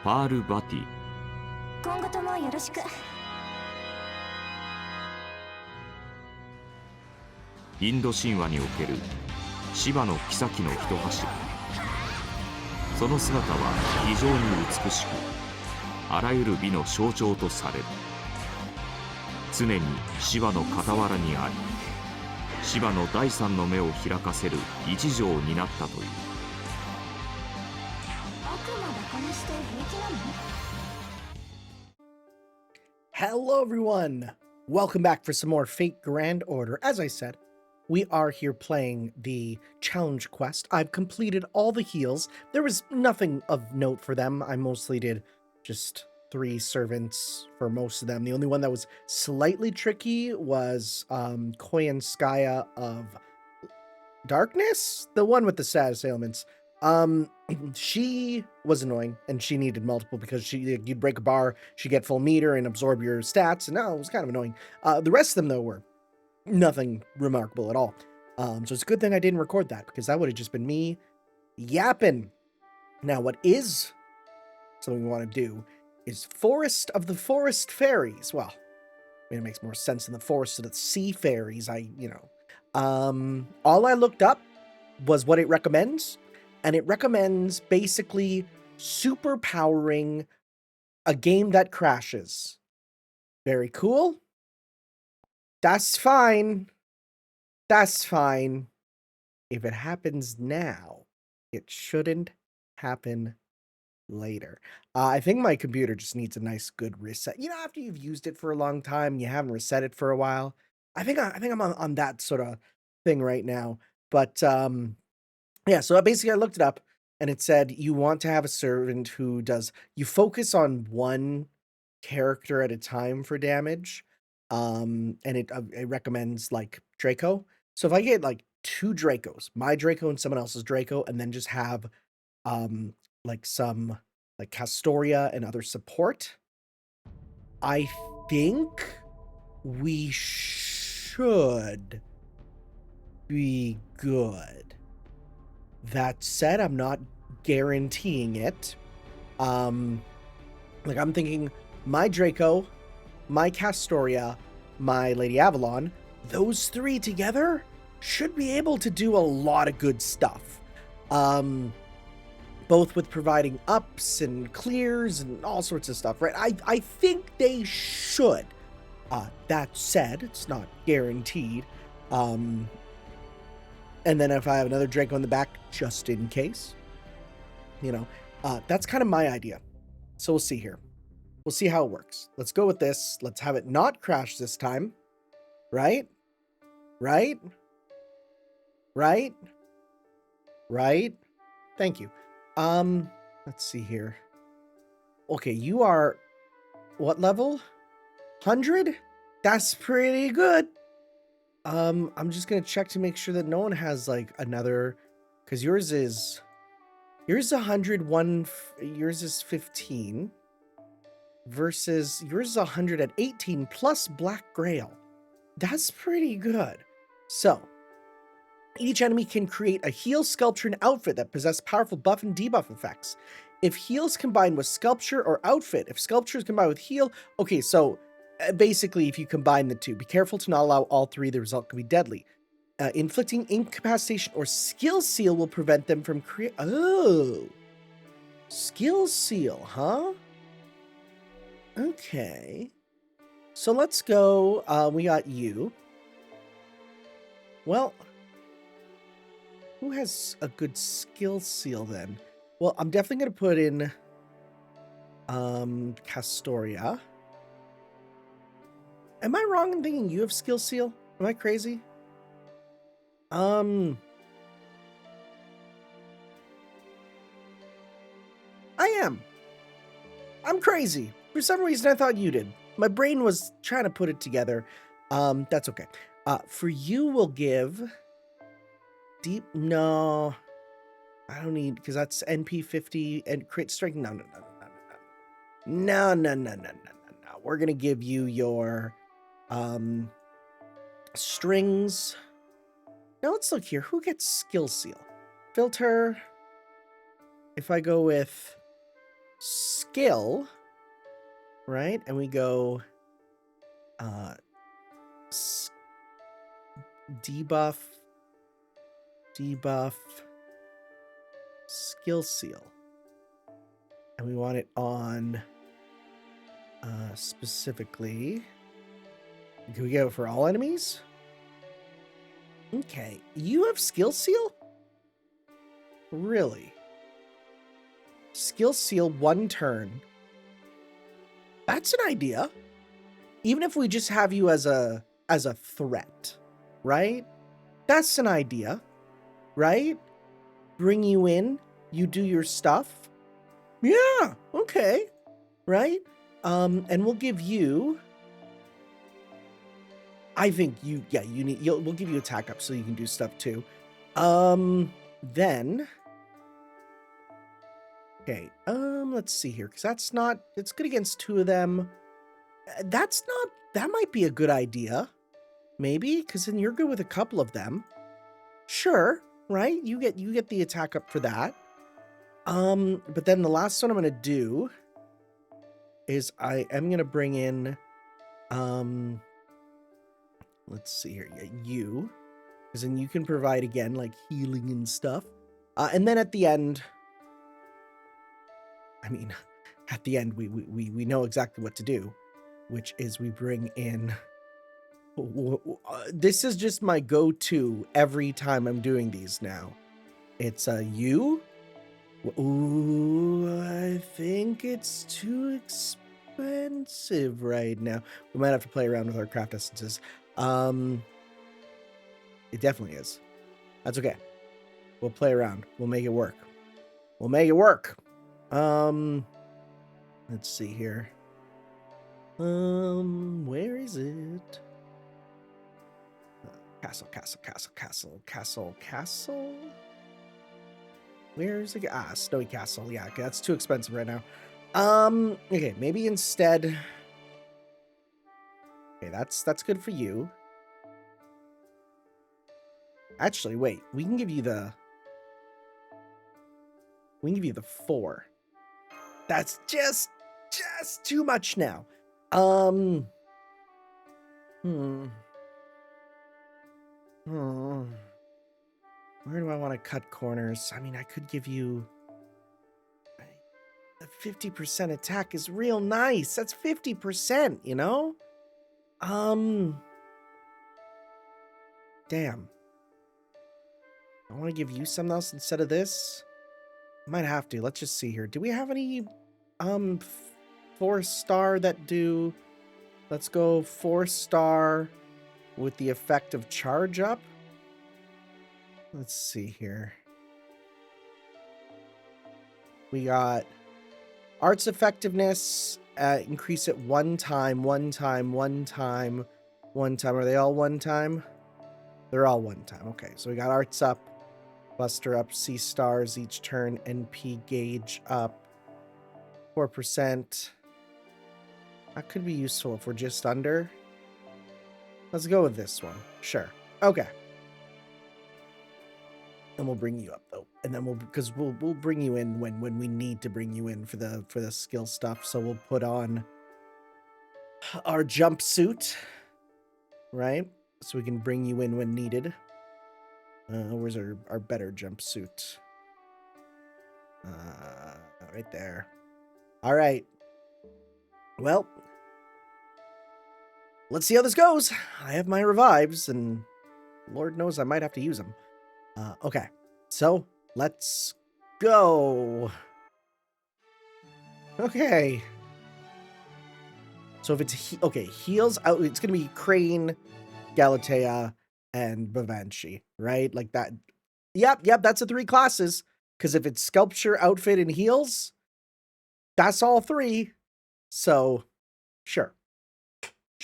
パールバティ。今後ともよろしく。インド神話におけるシヴァの妃の一柱。その姿は非常に美しく、あらゆる美の象徴とされる。常にシヴァの傍らにあり、シヴァの第三の目を開かせる一助を担ったという。Hello everyone! Welcome back for some more Fate Grand Order. As I said, we are here playing the challenge quest. I've completed all the heals. There was nothing of note for them. I mostly did just 3 servants for most of them. The only one that was slightly tricky was Koyanskaya of Darkness? The one with the status ailments. She was annoying, and she needed multiple because you'd break a bar, she'd get full meter and absorb your stats, and no, it was kind of annoying. The rest of them, though, were nothing remarkable at all. So it's a good thing I didn't record that, because that would have just been me yapping. Now, what is something we want to do is Forest of the Forest Fairies. Well, I mean, it makes more sense than the Forest of the Sea Fairies. All I looked up was what it recommends, and it recommends basically superpowering a game that crashes. Very cool. That's fine. That's fine. If it happens now, it shouldn't happen later. I think my computer just needs a nice good reset. You know, after you've used it for a long time, you haven't reset it for a while. I think I'm on that sort of thing right now. But yeah, so basically I looked it up and it said you want to have a servant who you focus on one character at a time for damage. And it recommends like Draco. So if I get like 2 Dracos, my Draco and someone else's Draco, and then just have like some like Castoria and other support, I think we should be good. That said, I'm not guaranteeing it. Like I'm thinking my Draco, my Castoria, my Lady Avalon, those 3 together should be able to do a lot of good stuff. Both with providing ups and clears and all sorts of stuff, right? I think they should. That said, it's not guaranteed. And then if I have another Draco in the back, just in case, that's kind of my idea. So we'll see here. We'll see how it works. Let's go with this. Let's have it not crash this time. Right? Right? Right? Right? Thank you. Let's see here. Okay, you are what level? 100? That's pretty good. I'm just gonna check to make sure that no one has like another, because yours is 101, yours is 15 versus yours is 118 plus Black Grail. That's pretty good. So each enemy can create a heal, sculpture, and outfit that possess powerful buff and debuff effects. If heals combine with sculpture or outfit, if sculpture is combined with heal, okay, so basically if you combine the 2, be careful to not allow all 3, the result could be deadly. Inflicting incapacitation or skill seal will prevent them from oh, skill seal, huh? Okay, so let's go. We got you. Well, who has a good skill seal then? Well, I'm definitely going to put in Castoria. Am I wrong in thinking you have skill seal? Am I crazy? I am. I'm crazy. For some reason, I thought you did. My brain was trying to put it together. That's okay. For you, we'll give deep. No, I don't need, because that's NP 50 and crit strength. No. We're gonna give you your strings. Now let's look here. Who gets skill seal? Filter. If I go with skill, right? And we go debuff, skill seal. And we want it on specifically. Can we go for all enemies? Okay. You have skill seal? Really? Skill seal 1 turn. That's an idea. Even if we just have you as a threat, right? That's an idea, right? Bring you in, you do your stuff. Yeah, okay. Right? And we'll give you, I think you need, we'll give you attack up so you can do stuff too. Then, okay, let's see here, because it's good against 2 of them. That might be a good idea. Maybe, because then you're good with a couple of them. Sure, right? You get the attack up for that. But then the last one I'm gonna do is I am gonna bring in let's see here, you, because then you can provide again like healing and stuff. And then at the end, I mean, at the end we know exactly what to do, which is we bring in. This is just my go-to every time I'm doing these now. It's you. Ooh, I think it's too expensive right now. We might have to play around with our craft essences. It definitely is. That's okay. We'll play around. We'll make it work. We'll make it work. Let's see here. Where is it? Castle. Where's it? Snowy Castle. Yeah, that's too expensive right now. Okay, maybe instead. Okay, that's good for you. Actually, wait. We can give you the 4. That's just too much now. Where do I want to cut corners? I mean, I could give you the 50% attack is real nice. That's 50%, you know? Damn. I want to give you something else instead of this. I might have to. Let's just see here. Do we have any 4-star that do? Let's go 4-star with the effect of charge up. Let's see here. We got arts effectiveness, increase it 1 time. Are they all 1 time? They're all 1 time. Okay, so we got arts up, buster up, C stars each turn, NP gauge up, 4%. That could be useful if we're just under. Let's go with this one. Sure. Okay. And we'll bring you up though, and then we'll bring you in when we need to bring you in for the skill stuff. So we'll put on our jumpsuit, right? So we can bring you in when needed. Where's our better jumpsuit? Right there. All right. Well, let's see how this goes. I have my revives, and Lord knows I might have to use them. Okay, so let's go. Okay. So if it's heals out, it's gonna be Crane, Galatea, and Bavanchi, right? Like that. Yep, that's the 3 classes. Because if it's sculpture, outfit, and heals, that's all 3. So, sure.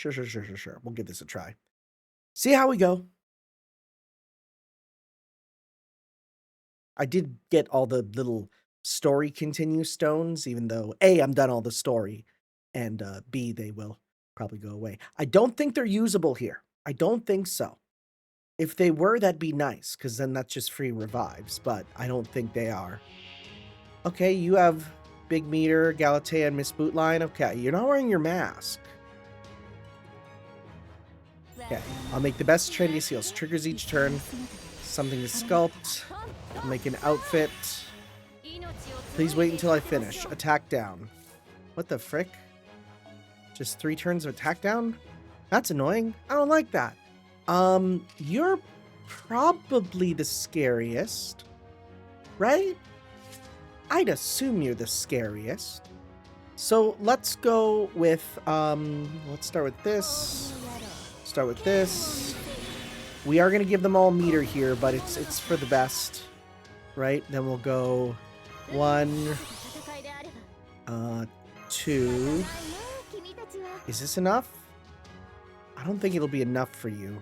We'll give this a try. See how we go. I did get all the little story continue stones, even though A, I'm done all the story, and B, they will probably go away. I don't think they're usable here. I don't think so. If they were, that'd be nice, because then that's just free revives, but I don't think they are. Okay, you have Big Meter, Galatea, and Miss Bootline. Okay, you're not wearing your mask. Okay, I'll make the best trendy seals. Triggers each turn. Something to sculpt. I'll make an outfit. Please wait until I finish. Attack down. What the frick? Just 3 turns of attack down? That's annoying. I don't like that. You're probably the scariest, right? I'd assume you're the scariest. So let's go with, let's start with this. Start with this. We are going to give them all meter here, but it's for the best, right? Then we'll go 1, 2. Is this enough? I don't think it'll be enough for you.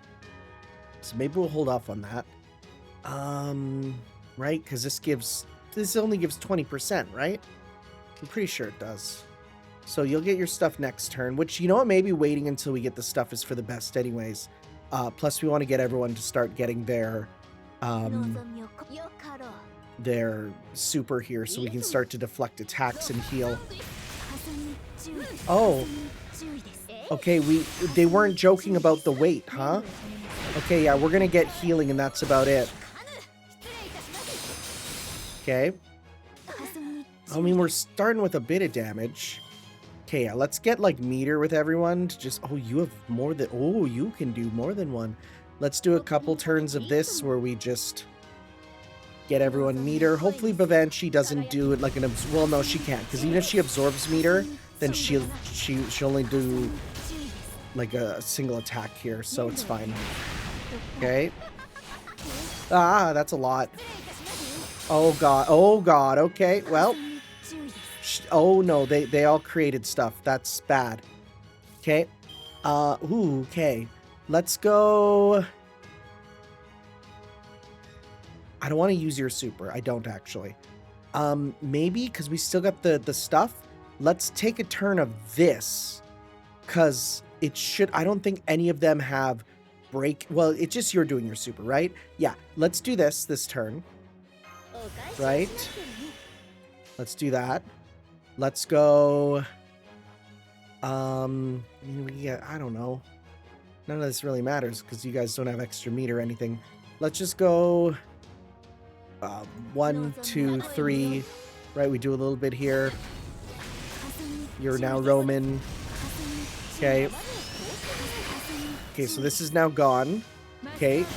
So maybe we'll hold off on that. Right? Because this only gives 20%, right? I'm pretty sure it does. So you'll get your stuff next turn, which, you know what, maybe waiting until we get the stuff is for the best anyways. Plus we want to get everyone to start getting their super here so we can start to deflect attacks and heal. Oh. Okay, they weren't joking about the weight, huh? Okay, yeah, we're gonna get healing and that's about it. Okay. I mean, we're starting with a bit of damage. Okay, yeah, let's get, like, meter with everyone to just... Oh, you have more than... Oh, you can do more than one. Let's do a couple turns of this where we just get everyone meter. Hopefully Bavanchi doesn't do it like an... Well, no, she can't, because even if she absorbs meter, then she'll only do, like, a single attack here, so it's fine. Okay. Ah, that's a lot. Oh, God. Oh, God. Okay, well... Oh no, they all created stuff. That's bad. Okay. Ooh, okay. Let's go. I don't want to use your super. I don't actually. Maybe because we still got the stuff. Let's take a turn of this. Cause it should, I don't think any of them have break. Well, it's just you're doing your super, right? Yeah. Let's do this turn. Right? Let's do that. Let's go, I don't know. None of this really matters because you guys don't have extra meter or anything. Let's just go 1, 2, 3, right? We do a little bit here. You're now Roman. Okay. Okay, so this is now gone. Okay.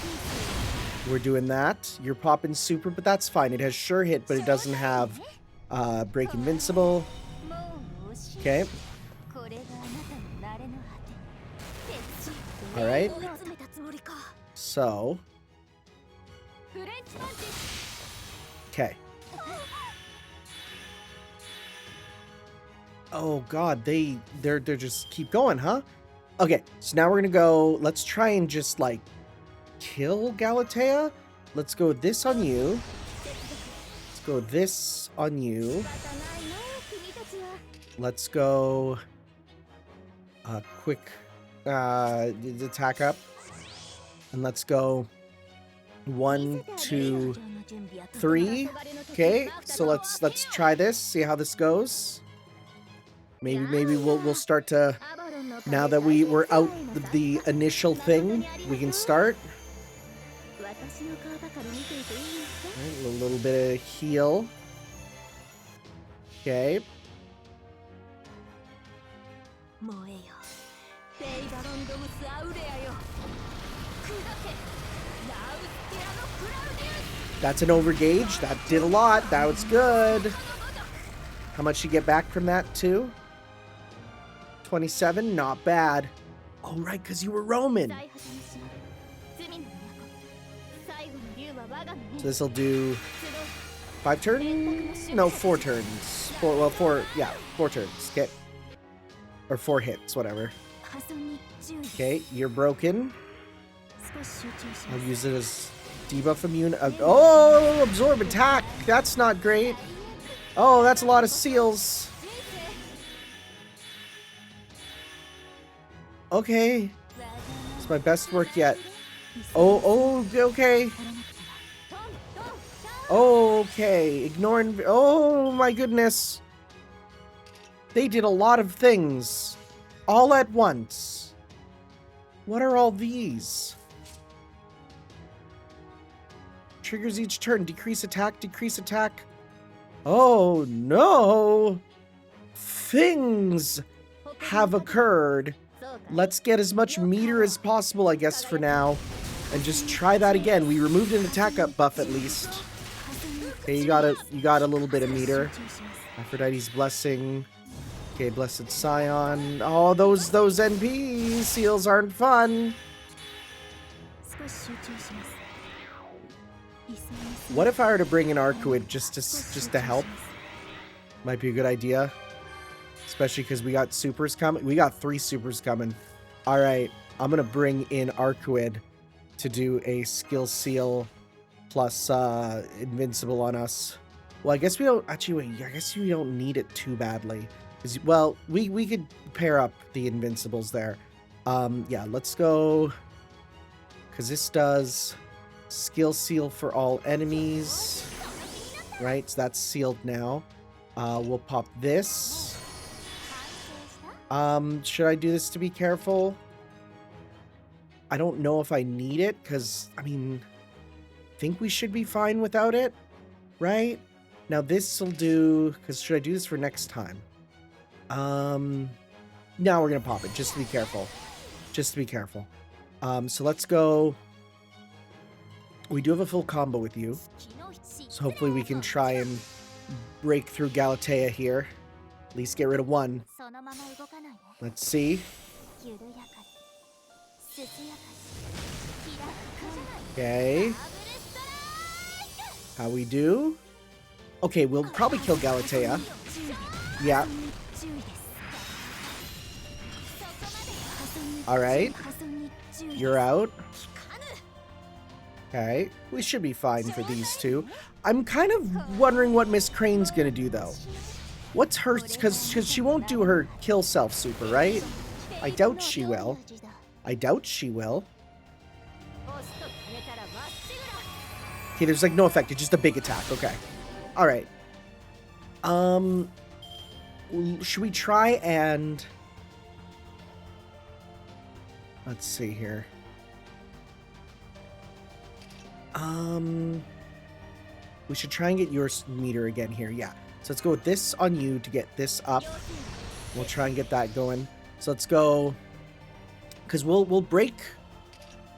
We're doing that. You're popping super, but that's fine. It has sure hit, but it doesn't have... break invincible. Okay. Alright. So. Okay. Oh god, they're just keep going, huh? Okay, so now we're gonna go, let's try and just like kill Galatea. Let's go with this on you. Go this on you. Let's go quick attack up. And let's go 1, 2, 3. Okay, so let's try this, see how this goes. Maybe we'll start to, now that we're out the initial thing, we can start. Right, a little bit of heal. Okay. That's an overgauge. That did a lot. That was good. How much you get back from that too? 27? Not bad. Oh, right, because you were Roman. So this will do 5 turns? No, 4 turns. 4 turns. Okay. Or 4 hits, whatever. Okay, you're broken. I'll use it as debuff immune. Oh, absorb attack. That's not great. Oh, that's a lot of seals. Okay. It's my best work yet. Oh, okay. Okay, ignoring... Oh, my goodness. They did a lot of things all at once. What are all these? Triggers each turn. Decrease attack, decrease attack. Oh no! Things have occurred. Let's get as much meter as possible, I guess, for now. And just try that again. We removed an attack up buff at least. Okay, you got a little bit of meter. Aphrodite's blessing. Okay, blessed scion. Oh, those NP seals aren't fun. What if I were to bring in Arcuid just to help? Might be a good idea. Especially because we got supers coming. We got 3 supers coming. Alright, I'm going to bring in Arcuid to do a skill seal plus invincible on us. Well, I guess we don't... Actually, wait. I guess we don't need it too badly. Well, we could pair up the invincibles there. Yeah, let's go... Because this does skill seal for all enemies. Right, so that's sealed now. We'll pop this. Should I do this to be careful? I don't know if I need it, because, I mean, I think we should be fine without it, right? Now this will do, because should I do this for next time? Now we're going to pop it, just to be careful. Just to be careful. So let's go. We do have a full combo with you. So hopefully we can try and break through Galatea here. At least get rid of one. Let's see. Okay. How we do? Okay, we'll probably kill Galatea. Yeah. Alright. You're out. Okay. We should be fine for these two. I'm kind of wondering what Miss Crane's gonna do, though. What's her... Because she won't do her kill self super, right? I doubt she will. I doubt she will. Okay, there's like no effect. It's just a big attack. Okay. Alright. Should we try and... Let's see here. We should try and get your meter again here. Yeah. So let's go with this on you to get this up. We'll try and get that going. So let's go... Because we'll break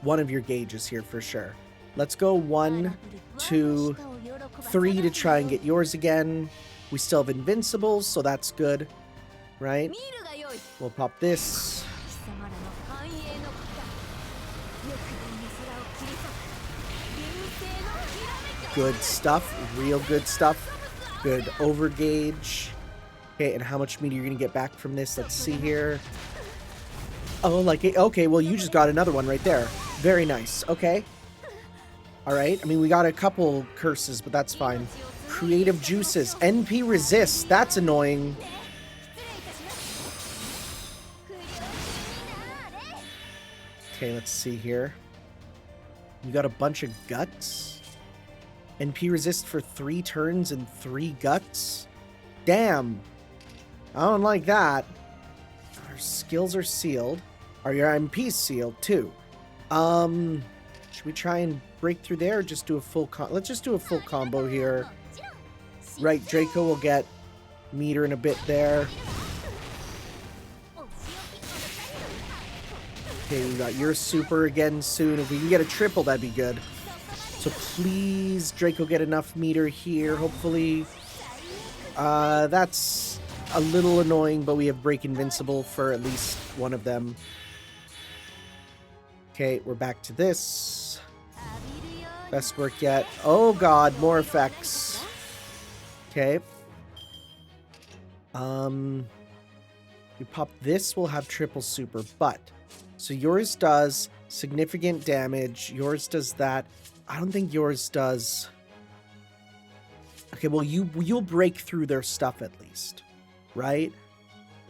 one of your gauges here for sure. Let's go 1, 2, 3 to try and get yours again. We still have invincibles, so that's good. Right? We'll pop this. Good stuff. Real good stuff. Good overgauge. Okay, and how much meter you're going to get back from this? Let's see here. Oh, like it. Okay, well, you just got another one right there. Very nice. Okay. All right. I mean, we got a couple curses, but that's fine. Creative juices. NP resist. That's annoying. Okay, let's see here. You got a bunch of guts. NP resist for 3 turns and 3 guts. Damn. I don't like that. Our skills are sealed. Your MP's sealed too. Should we try and break through there or just do a full let's just do a full combo here. Right, Draco will get meter in a bit there. Okay, we got your super again soon. If we can get a triple, that'd be good. So please, Draco, get enough meter here, hopefully. That's a little annoying, but we have break invincible for at least one of them. Okay, we're back to this. Best work yet. Oh god, more effects. Okay. You pop this, we'll have triple super, but... So yours does significant damage. Yours does that. I don't think yours does... Okay, well, you'll break through their stuff at least. Right?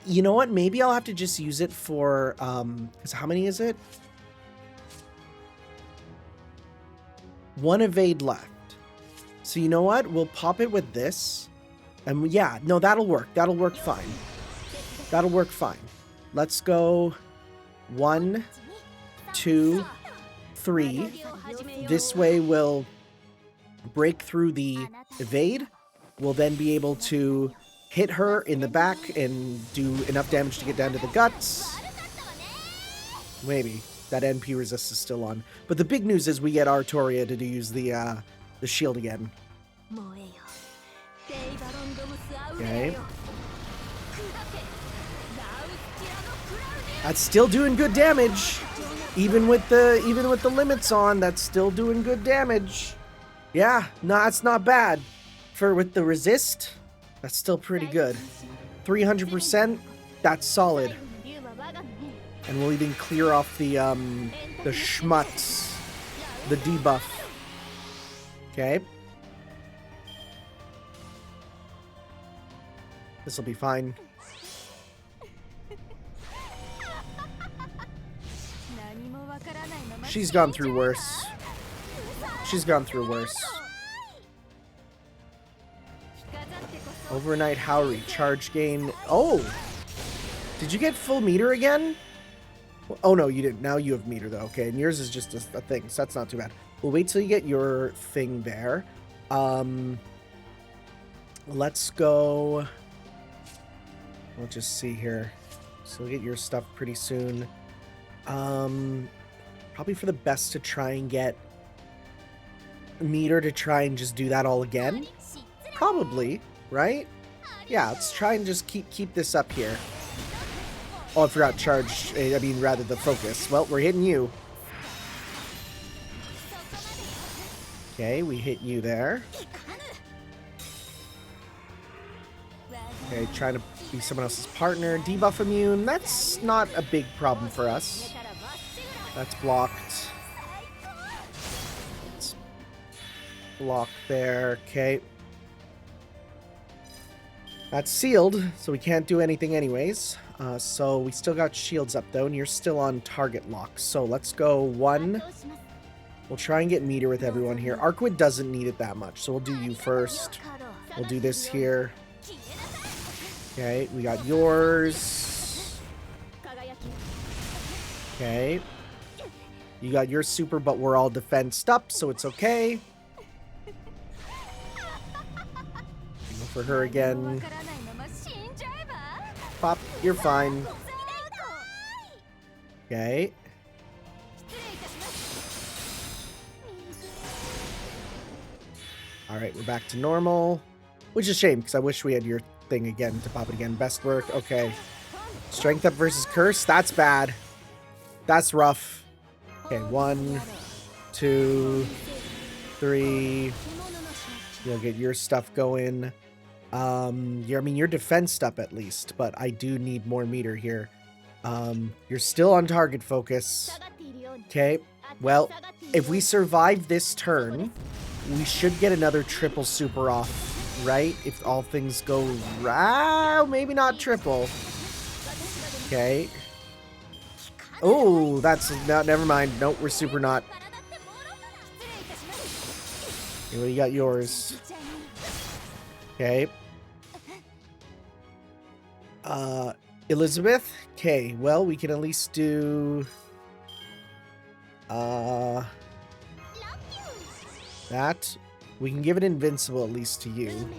You know what? Maybe I'll have to just use it for... Because how many is it? 1 evade left. So you know what? We'll pop it with this. And yeah, no, that'll work. That'll work fine. That'll work fine. Let's go 1, 2, 3. This way we'll break through the evade. We'll then be able to hit her in the back and do enough damage to get down to the guts. Maybe. That NP resist is still on. But the big news is we get Artoria to use the shield again. Okay. That's still doing good damage. Even with the limits on, that's still doing good damage. Yeah, no, that's not bad. With the resist, that's still pretty good. 300%, that's solid. And we'll even clear off the schmutz, the debuff. Okay. This will be fine. She's gone through worse. She's gone through worse. Overnight Howry, charge gain. Oh! Did you get full meter again? Oh no, you didn't. Now you have meter though. Okay, and yours is just a thing, so that's not too bad. We'll wait till you get your thing there. Let's go. We'll just see here. So we'll get your stuff pretty soon. Probably for the best to try and get meter to try and just do that all again. Probably, right? Yeah, let's try and just keep this up here. Oh, I forgot charge. I mean, rather the focus. Well, we're hitting you. Okay, we hit you there. Okay, trying to be someone else's partner. Debuff immune. That's not a big problem for us. That's blocked. It's blocked there. Okay. That's sealed, so we can't do anything anyways. So we still got shields up though, and you're still on target lock. So let's go 1. We'll try and get meter with everyone here. Arcwood doesn't need it that much, so we'll do you first. We'll do this here. Okay, we got yours. Okay. You got your super, but we're all defensed up, so it's okay. Go for her again. Pop, you're fine. Okay. Alright, we're back to normal. Which is a shame, because I wish we had your thing again to pop it again. Best work. Okay. Strength up versus curse. That's bad. That's rough. Okay, 1, 2, 3. You'll get your stuff going. I mean, you're defensed up at least, but I do need more meter here. You're still on target focus. Okay, well, if we survive this turn, we should get another triple super off, right? If all things go right, maybe not triple. Okay. Oh, that's not, never mind. Nope, we're super not. Okay, well, you got yours. Okay. Elizabeth? Okay, well, we can at least do... that. We can give it invincible at least to you.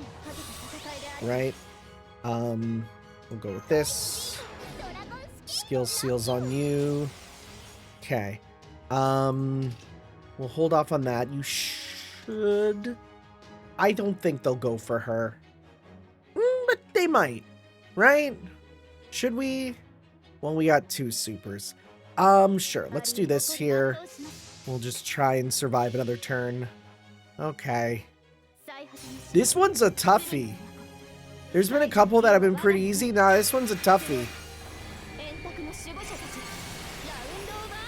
Right? We'll go with this. Skill seals on you. Okay. We'll hold off on that. You should... I don't think they'll go for her. But they might. Right? Should we? Well, we got 2 supers. Sure. Let's do this here. We'll just try and survive another turn. Okay. This one's a toughie. There's been a couple that have been pretty easy. Nah, this one's a toughie.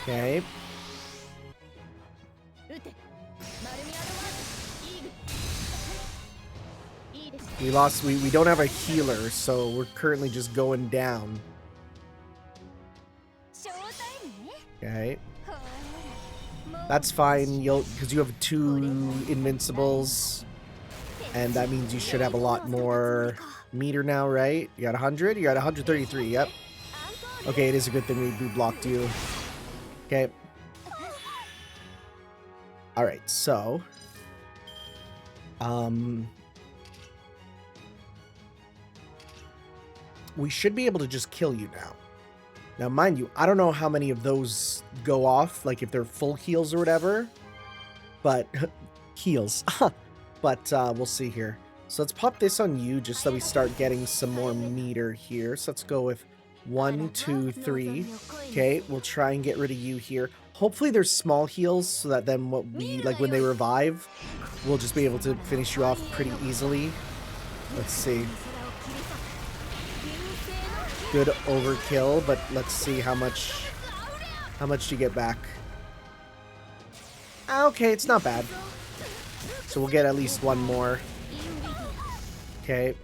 Okay. We lost, we don't have a healer, so we're currently just going down. Okay. That's fine, because you have 2 invincibles, and that means you should have a lot more meter now, right? You got 100? You got 133, yep. Okay, it is a good thing we blocked you. Okay. Alright, so... we should be able to just kill you now. Now, mind you, I don't know how many of those go off, like if they're full heals or whatever. But... heals. But we'll see here. So let's pop this on you just so we start getting some more meter here. So let's go with 1, 2, 3. Okay, we'll try and get rid of you here. Hopefully there's small heals so that then what we, like when they revive, we'll just be able to finish you off pretty easily. Let's see. Good overkill, but let's see how much do you get back. Okay, it's not bad. So we'll get at least one more. Okay.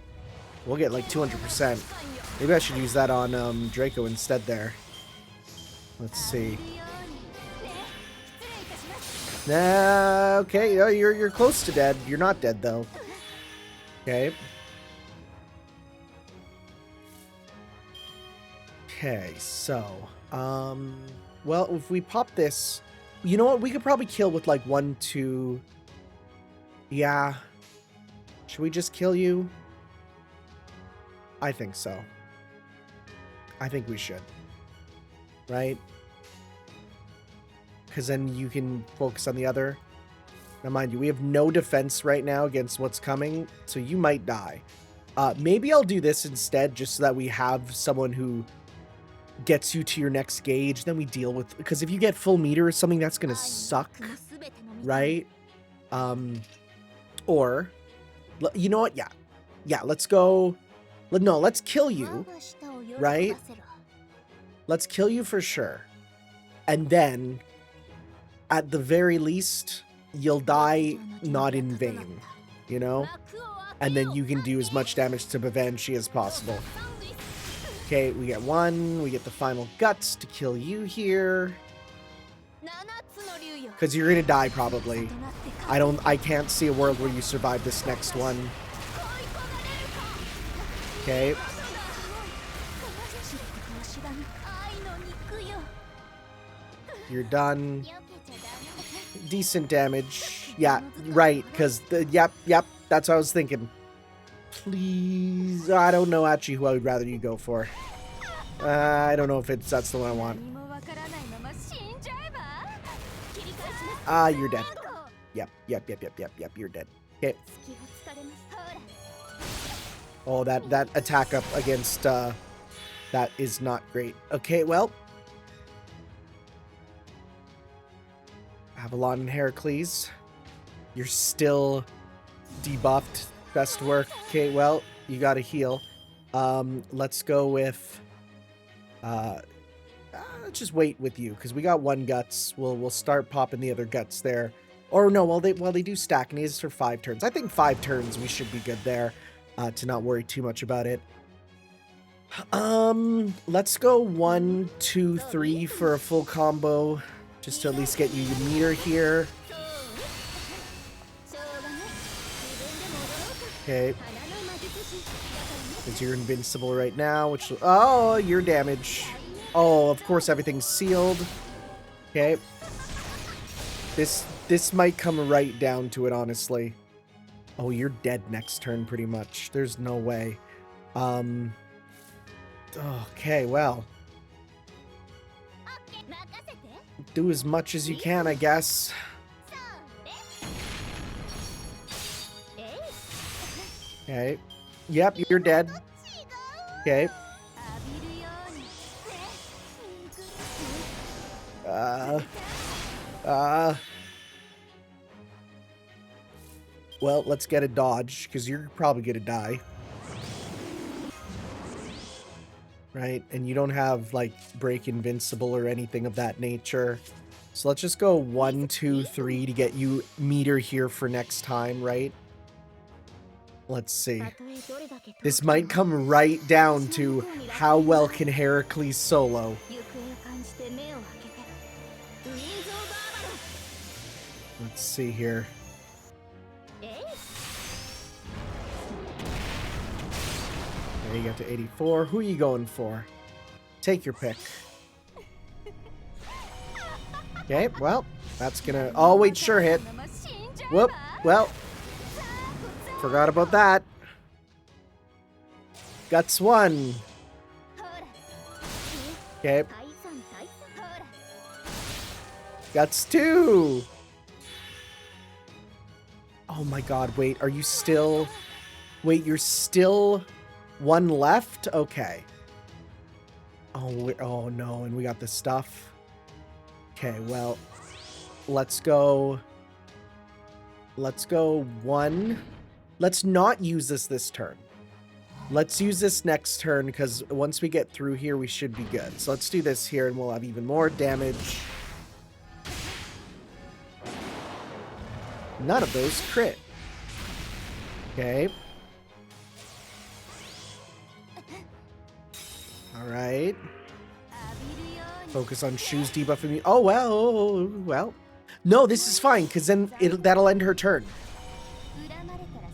We'll get like 200%. Maybe I should use that on Draco instead there. Let's see. Nah, okay, you're close to dead. You're not dead though. Okay. Okay, so well, if we pop this, you know what? We could probably kill with like 1, 2. Yeah. Should we just kill you? I think so. I think we should. Right? Because then you can focus on the other. Now, mind you, we have no defense right now against what's coming, so you might die. Maybe I'll do this instead, just so that we have someone who gets you to your next gauge, then we deal with... Because if you get full meter or something, that's going to suck. Right? Or... You know what? Yeah, let's go... No, let's kill you. Right? Let's kill you for sure. And then, at the very least, you'll die not in vain. You know? And then you can do as much damage to Bavanchi as possible. Okay, we get 1. We get the final guts to kill you here. Because you're gonna die probably. I can't see a world where you survive this next one. Okay. You're done. Decent damage. Yeah, right, because yep, that's what I was thinking. Please, I don't know actually who I would rather you go for. I don't know if that's the one I want. You're dead. Yep, you're dead. Okay. Oh, that attack up against, that is not great. Okay, well. Avalon and Heracles. You're still debuffed. Best work. Okay, well, you gotta heal. Let's go with... let's just wait with you, because we got 1 guts. We'll start popping the other guts there. Or no, well they do stack, and these for 5 turns. I think 5 turns we should be good there, to not worry too much about it. Let's go 1, 2, 3 for a full combo, just to at least get you your meter here. Okay. Because you're invincible right now, which... Oh, your damage. Oh, of course everything's sealed. Okay. This might come right down to it, honestly. Oh, you're dead next turn, pretty much. There's no way. Okay, well. Do as much as you can, I guess. Okay. Yep, you're dead. Okay. Well, let's get a dodge, because you're probably gonna die. Right? And you don't have, like, break invincible or anything of that nature. So let's just go 1, 2, 3 to get you meter here for next time, right? Let's see. This might come right down to how well can Heracles solo. Let's see here. Okay, you got to 84. Who are you going for? Take your pick. Okay, well, that's gonna... Oh, wait, sure hit. Whoop, well, forgot about that. Guts 1. Okay. Guts 2. Oh my god, wait, are you still... Wait, you're still 1 left? Okay. Oh no, and we got the stuff. Okay, well, let's go 1. Let's not use this turn. Let's use this next turn, because once we get through here, we should be good. So let's do this here, and we'll have even more damage. None of those crit. Okay. Alright. Focus on shoes debuffing me. Oh, well. No, this is fine, because then that'll end her turn.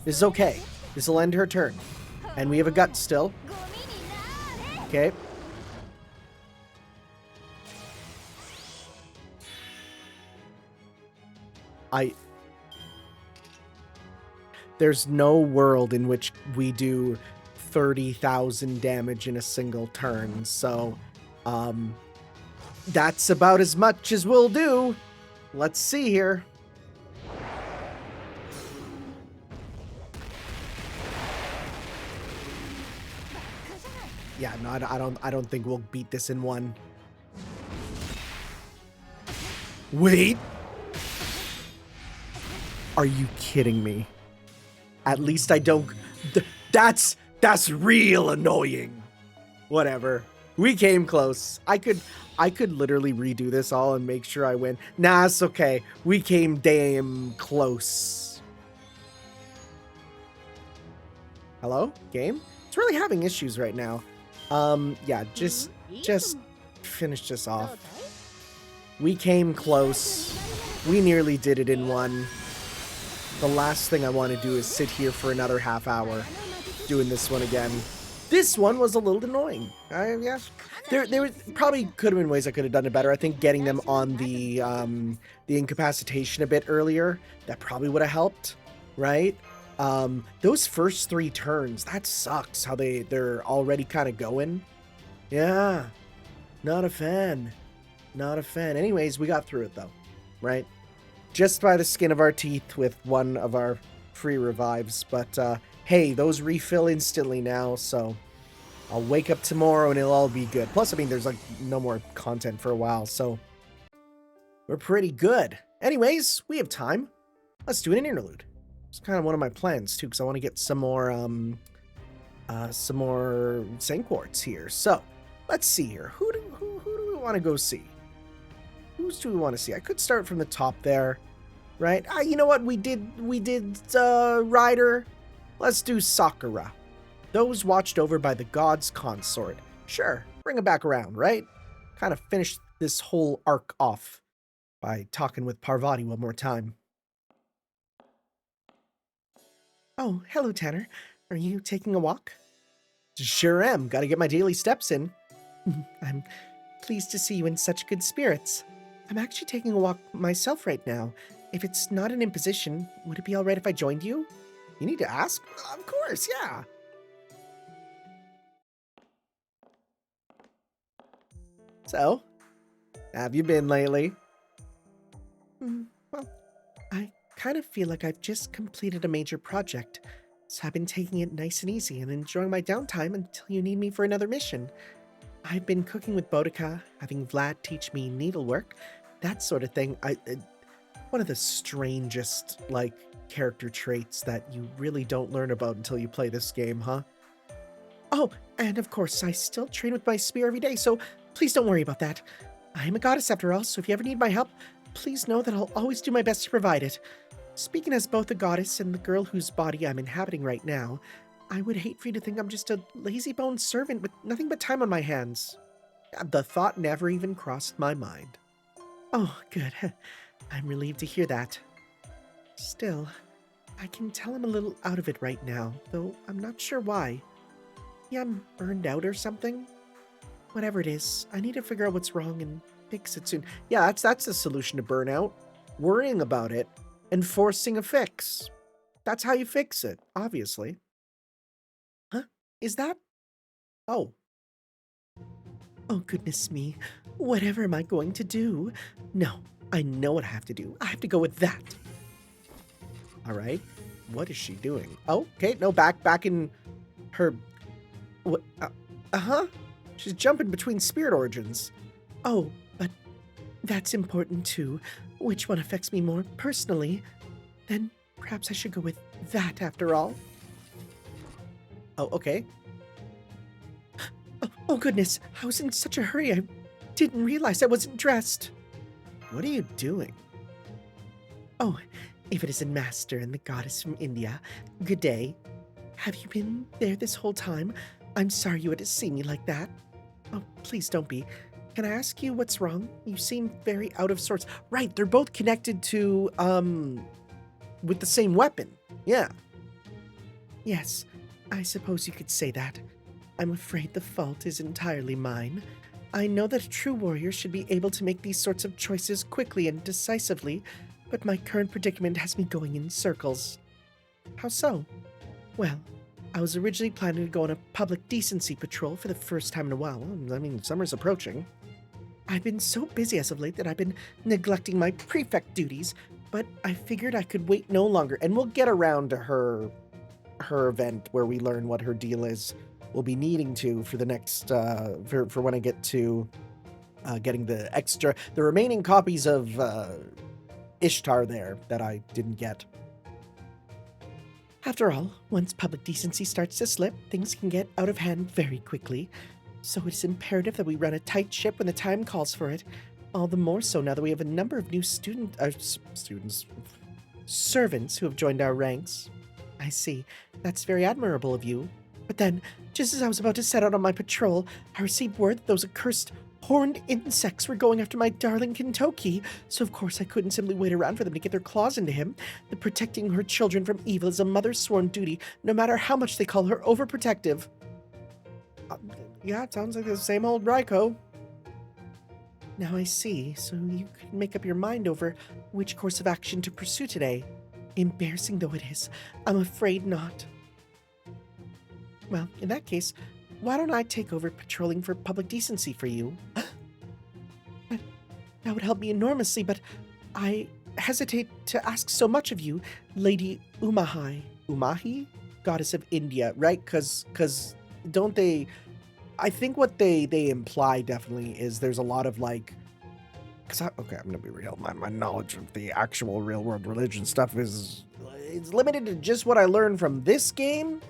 This is okay. This will end her turn. And we have a gut still. Okay. There's no world in which we do 30,000 damage in a single turn, so that's about as much as we'll do. Let's see here. Yeah, no, I don't think we'll beat this in 1. Wait. Are you kidding me? At least I don't... That's real annoying. Whatever. We came close. I could literally redo this all and make sure I win. Nah, it's okay. We came damn close. Hello? Game? It's really having issues right now. Yeah, just finish this off. We came close. We nearly did it in 1. The last thing I want to do is sit here for another half hour doing this one again. This one was a little annoying. Yeah, there probably could have been ways I could have done it better. I think getting them on the incapacitation a bit earlier, that probably would have helped, right? Those first 3 turns, that sucks how they're already kind of going. Yeah, not a fan. Not a fan. Anyways, we got through it though, right? Just by the skin of our teeth with 1 of our free revives. But hey, those refill instantly now, so I'll wake up tomorrow and it'll all be good. Plus, I mean, there's like no more content for a while, so we're pretty good. Anyways, we have time. Let's do an interlude. It's kind of one of my plans too, because I want to get some more Saint Quartz here. So let's see here. Who do we want to go see? Who's do we want to see? I could start from the top there, right? You know what? We did Ryder. Let's do Sakura. Those watched over by the god's consort. Sure, bring it back around, right? Kind of finish this whole arc off by talking with Parvati one more time. Oh, hello, Tanner. Are you taking a walk? Sure am. Gotta get my daily steps in. I'm pleased to see you in such good spirits. I'm actually taking a walk myself right now. If it's not an imposition, would it be alright if I joined you? You need to ask? Of course, yeah. So, have you been lately? Well, I kind of feel like I've just completed a major project, so I've been taking it nice and easy and enjoying my downtime until you need me for another mission. I've been cooking with Boudica, having Vlad teach me needlework, that sort of thing. One of the strangest, character traits that you really don't learn about until you play this game, huh? Oh, and of course, I still train with my spear every day, so please don't worry about that. I am a goddess after all, so if you ever need my help, please know that I'll always do my best to provide it. Speaking as both a goddess and the girl whose body I'm inhabiting right now, I would hate for you to think I'm just a lazy-boned servant with nothing but time on my hands. The thought never even crossed my mind. Oh, good. I'm relieved to hear that. Still, I can tell I'm a little out of it right now, though I'm not sure why. I'm burned out or something. Whatever it is, I need to figure out what's wrong and fix it soon. Yeah, that's the solution to burnout. Worrying about it and forcing a fix. That's how you fix it, obviously. Huh? Is that? Oh. Oh, goodness me. Whatever am I going to do? No, I know what I have to do. I have to go with that. All right. What is she doing? Oh, okay. No, back in her... What? Uh-huh. She's jumping between spirit origins. Oh, but that's important too. Which one affects me more personally? Then perhaps I should go with that after all. Oh, okay. Oh, goodness. I was in such a hurry. I didn't realize I wasn't dressed. What are you doing? Oh, if it isn't Master and the goddess from India, good day. Have you been there this whole time? I'm sorry you had to see me like that. Oh, please don't be. Can I ask you what's wrong? You seem very out of sorts. Right, they're both connected to, with the same weapon. Yeah. Yes, I suppose you could say that. I'm afraid the fault is entirely mine. I know that a true warrior should be able to make these sorts of choices quickly and decisively, but my current predicament has me going in circles. How so? Well, I was originally planning to go on a public decency patrol for the first time in a while. I mean, summer's approaching. I've been so busy as of late that I've been neglecting my prefect duties, but I figured I could wait no longer, and we'll get around to her event where we learn what her deal is. We'll be needing to for the next, for when I get to getting the remaining copies of Ishtar there that I didn't get. After all, once public decency starts to slip, things can get out of hand very quickly. So it's imperative that we run a tight ship when the time calls for it. All the more so now that we have a number of new servants who have joined our ranks. I see. That's very admirable of you. But then, just as I was about to set out on my patrol, I received word that those accursed horned insects were going after my darling Kentoki, so of course I couldn't simply wait around for them to get their claws into him. The protecting her children from evil is a mother's sworn duty, no matter how much they call her overprotective. Yeah, it sounds like the same old Raiko. Now I see, so you can make up your mind over which course of action to pursue today. Embarrassing though it is, I'm afraid not. Well, in that case, why don't I take over patrolling for public decency for you? That would help me enormously, but I hesitate to ask so much of you, Lady Umahi. Umahi? Goddess of India, right? Because don't they... I think what they imply definitely is there's a lot of like... okay, I'm going to be real. My knowledge of the actual real-world religion stuff is... It's limited to just what I learned from this game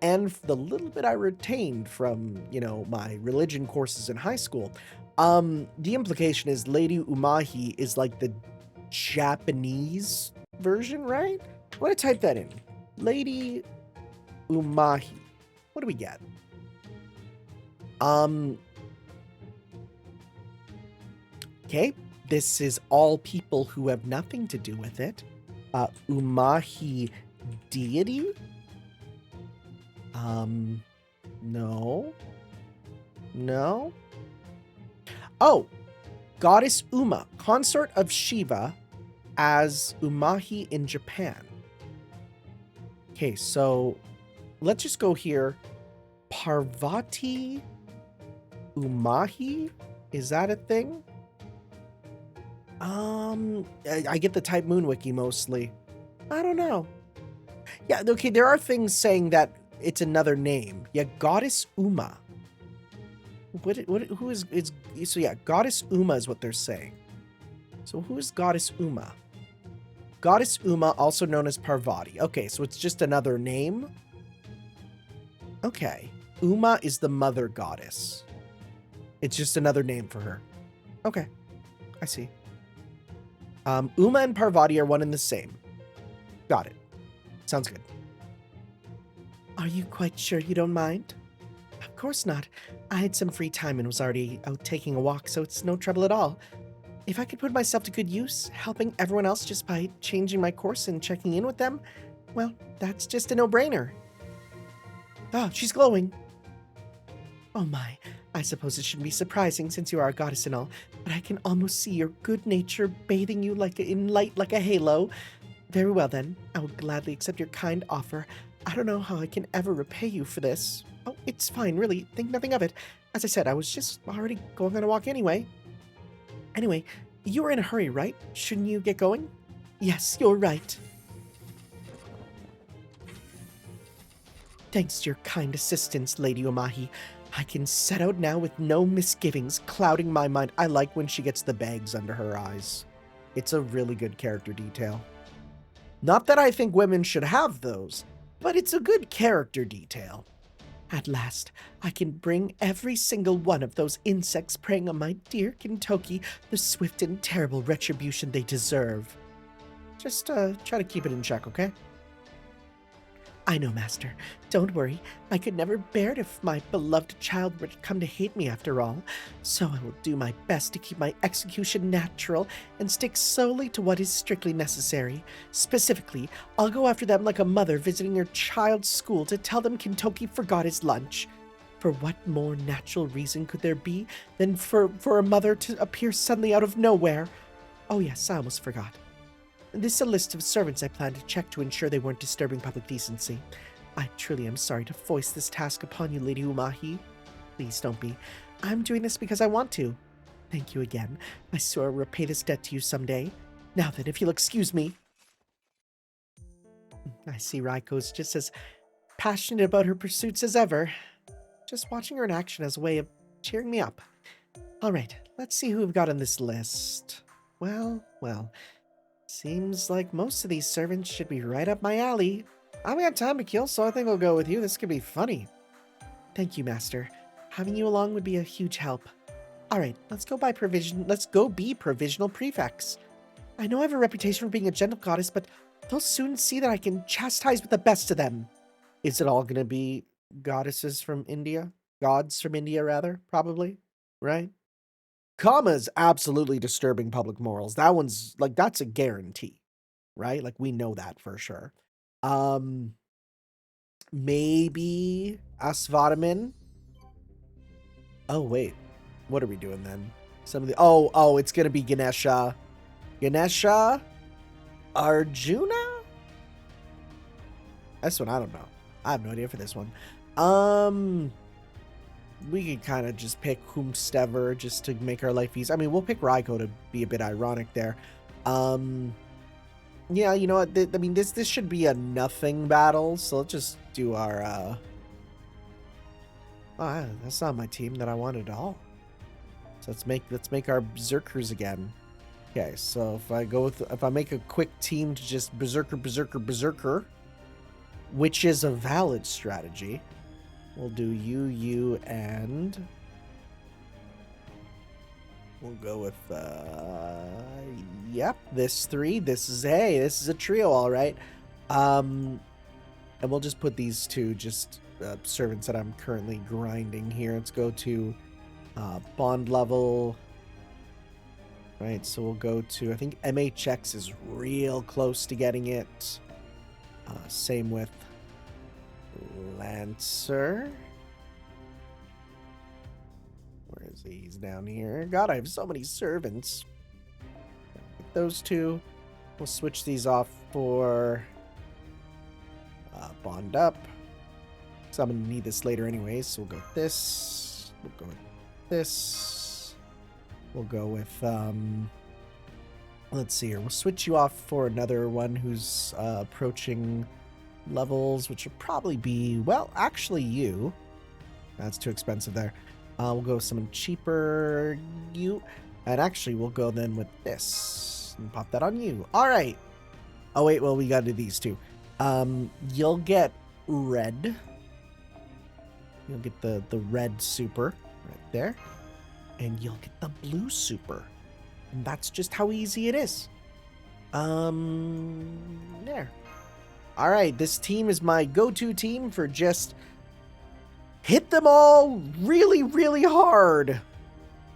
and the little bit I retained from, my religion courses in high school. The implication is Lady Umahi is like the Japanese version, right? I'm going to type that in. Lady Umahi. What do we get? Okay, this is all people who have nothing to do with it. Umahi deity? No. No. Oh, Goddess Uma, consort of Shiva as Umahi in Japan. Okay, so let's just go here. Parvati Umahi? Is that a thing? I get the Type Moon Wiki mostly. I don't know. Yeah, okay, there are things saying that it's another name. Yeah, Goddess Uma. Who is so yeah, Goddess Uma is what they're saying. So who is Goddess Uma? Goddess Uma, also known as Parvati. Okay, so it's just another name. Okay. Uma is the mother goddess. It's just another name for her. Okay. I see. Uma and Parvati are one and the same. Got it. Sounds good. Are you quite sure you don't mind? Of course not. I had some free time and was already out taking a walk, so it's no trouble at all. If I could put myself to good use, helping everyone else just by changing my course and checking in with them, well, that's just a no-brainer. Ah, she's glowing. Oh my, I suppose it shouldn't be surprising since you are a goddess and all, but I can almost see your good nature bathing you in light like a halo. Very well then, I will gladly accept your kind offer. I don't know how I can ever repay you for this. Oh, it's fine, really, think nothing of it. As I said, I was just already going on a walk anyway. Anyway, you were in a hurry, right? Shouldn't you get going? Yes, you're right. Thanks to your kind assistance, Lady Omahi, I can set out now with no misgivings clouding my mind. I like when she gets the bags under her eyes. It's a really good character detail. Not that I think women should have those, but it's a good character detail. At last, I can bring every single one of those insects preying on my dear Kintoki the swift and terrible retribution they deserve. Just try to keep it in check, okay? I know, Master. Don't worry. I could never bear it if my beloved child were to come to hate me after all. So I will do my best to keep my execution natural and stick solely to what is strictly necessary. Specifically, I'll go after them like a mother visiting her child's school to tell them Kintoki forgot his lunch. For what more natural reason could there be than for a mother to appear suddenly out of nowhere? Oh yes, I almost forgot. This is a list of servants I plan to check to ensure they weren't disturbing public decency. I truly am sorry to foist this task upon you, Lady Umahi. Please don't be. I'm doing this because I want to. Thank you again. I swear I'll repay this debt to you someday. Now then, if you'll excuse me. I see Raiko's just as passionate about her pursuits as ever. Just watching her in action as a way of cheering me up. Alright, let's see who we've got on this list. Well. Seems like most of these servants should be right up my alley. I've got time to kill, so I think I'll go with you. This could be funny. Thank you, Master. Having you along would be a huge help. Alright, let's go be provisional prefects. I know I have a reputation for being a gentle goddess, but they'll soon see that I can chastise with the best of them. Is it all gonna be goddesses from India? Gods from India, rather, probably, right? Kama is absolutely disturbing public morals. That one's like, that's a guarantee, right? Like, we know that for sure. Maybe Asvadamin. Oh wait, what are we doing then? Some of the it's gonna be Ganesha, Arjuna. This one I don't know. I have no idea for this one. We can kind of just pick whomstever just to make our life easy. I mean, we'll pick Raiko to be a bit ironic there. Yeah, you know what? I mean, this should be a nothing battle, so let's just do our. Oh, that's not my team that I wanted at all. So let's make our berserkers again. Okay, so if I make a quick team to just berserker, which is a valid strategy. We'll do you, and we'll go with, yep, this three. This is a trio, all right. And we'll just put these two servants that I'm currently grinding here. Let's go to bond level. Right, so we'll go to, I think MHX is real close to getting it. Same with Lancer. Where is he? He's down here. God, I have so many servants. Those two. We'll switch these off for bond up. So I'm going to need this later anyways. So we'll go with this. We'll go with this. We'll go with, let's see here. We'll switch you off for another one who's approaching levels, which will probably be, well, actually you. That's too expensive there. We'll go with someone cheaper, you. And actually, we'll go then with this. And pop that on you. All right. Oh, wait, well, we got to do these two. You'll get red. You'll get the red super right there. And you'll get the blue super. And that's just how easy it is. There. All right, this team is my go-to team for just hit them all really, really hard.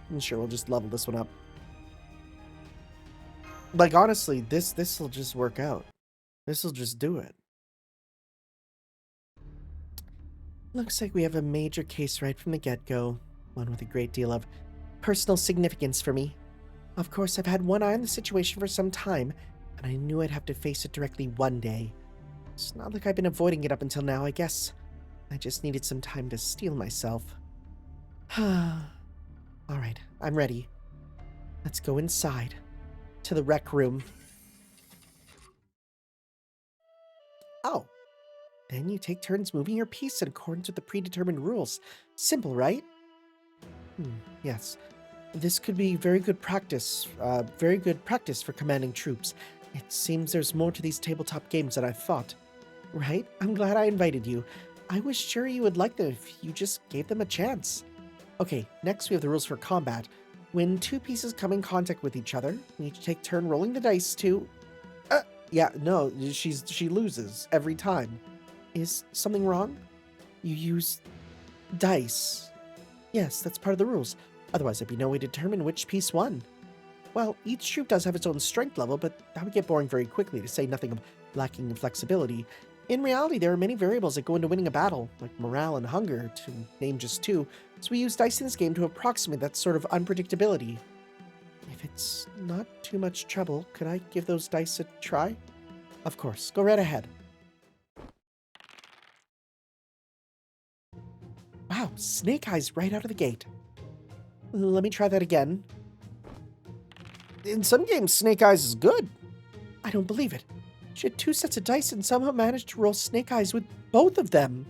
And sure, we'll just level this one up. Like, honestly, this will just work out. This will just do it. Looks like we have a major case right from the get-go, one with a great deal of personal significance for me. Of course, I've had one eye on the situation for some time, and I knew I'd have to face it directly one day. It's not like I've been avoiding it up until now, I guess. I just needed some time to steel myself. Alright, I'm ready. Let's go inside. To the rec room. Oh. Then you take turns moving your piece in accordance with the predetermined rules. Simple, right? Yes. This could be very good practice for commanding troops. It seems there's more to these tabletop games than I thought. Right? I'm glad I invited you. I was sure you would like them if you just gave them a chance. Okay, next we have the rules for combat. When two pieces come in contact with each other, we each take turn rolling the dice to... she loses every time. Is something wrong? You use dice. Yes, that's part of the rules. Otherwise, there'd be no way to determine which piece won. Well, each troop does have its own strength level, but that would get boring very quickly, to say nothing of lacking in flexibility. In reality, there are many variables that go into winning a battle, like morale and hunger, to name just two, so we use dice in this game to approximate that sort of unpredictability. If it's not too much trouble, could I give those dice a try? Of course, go right ahead. Wow, Snake Eyes right out of the gate. Let me try that again. In some games, Snake Eyes is good. I don't believe it. She had two sets of dice and somehow managed to roll Snake Eyes with both of them.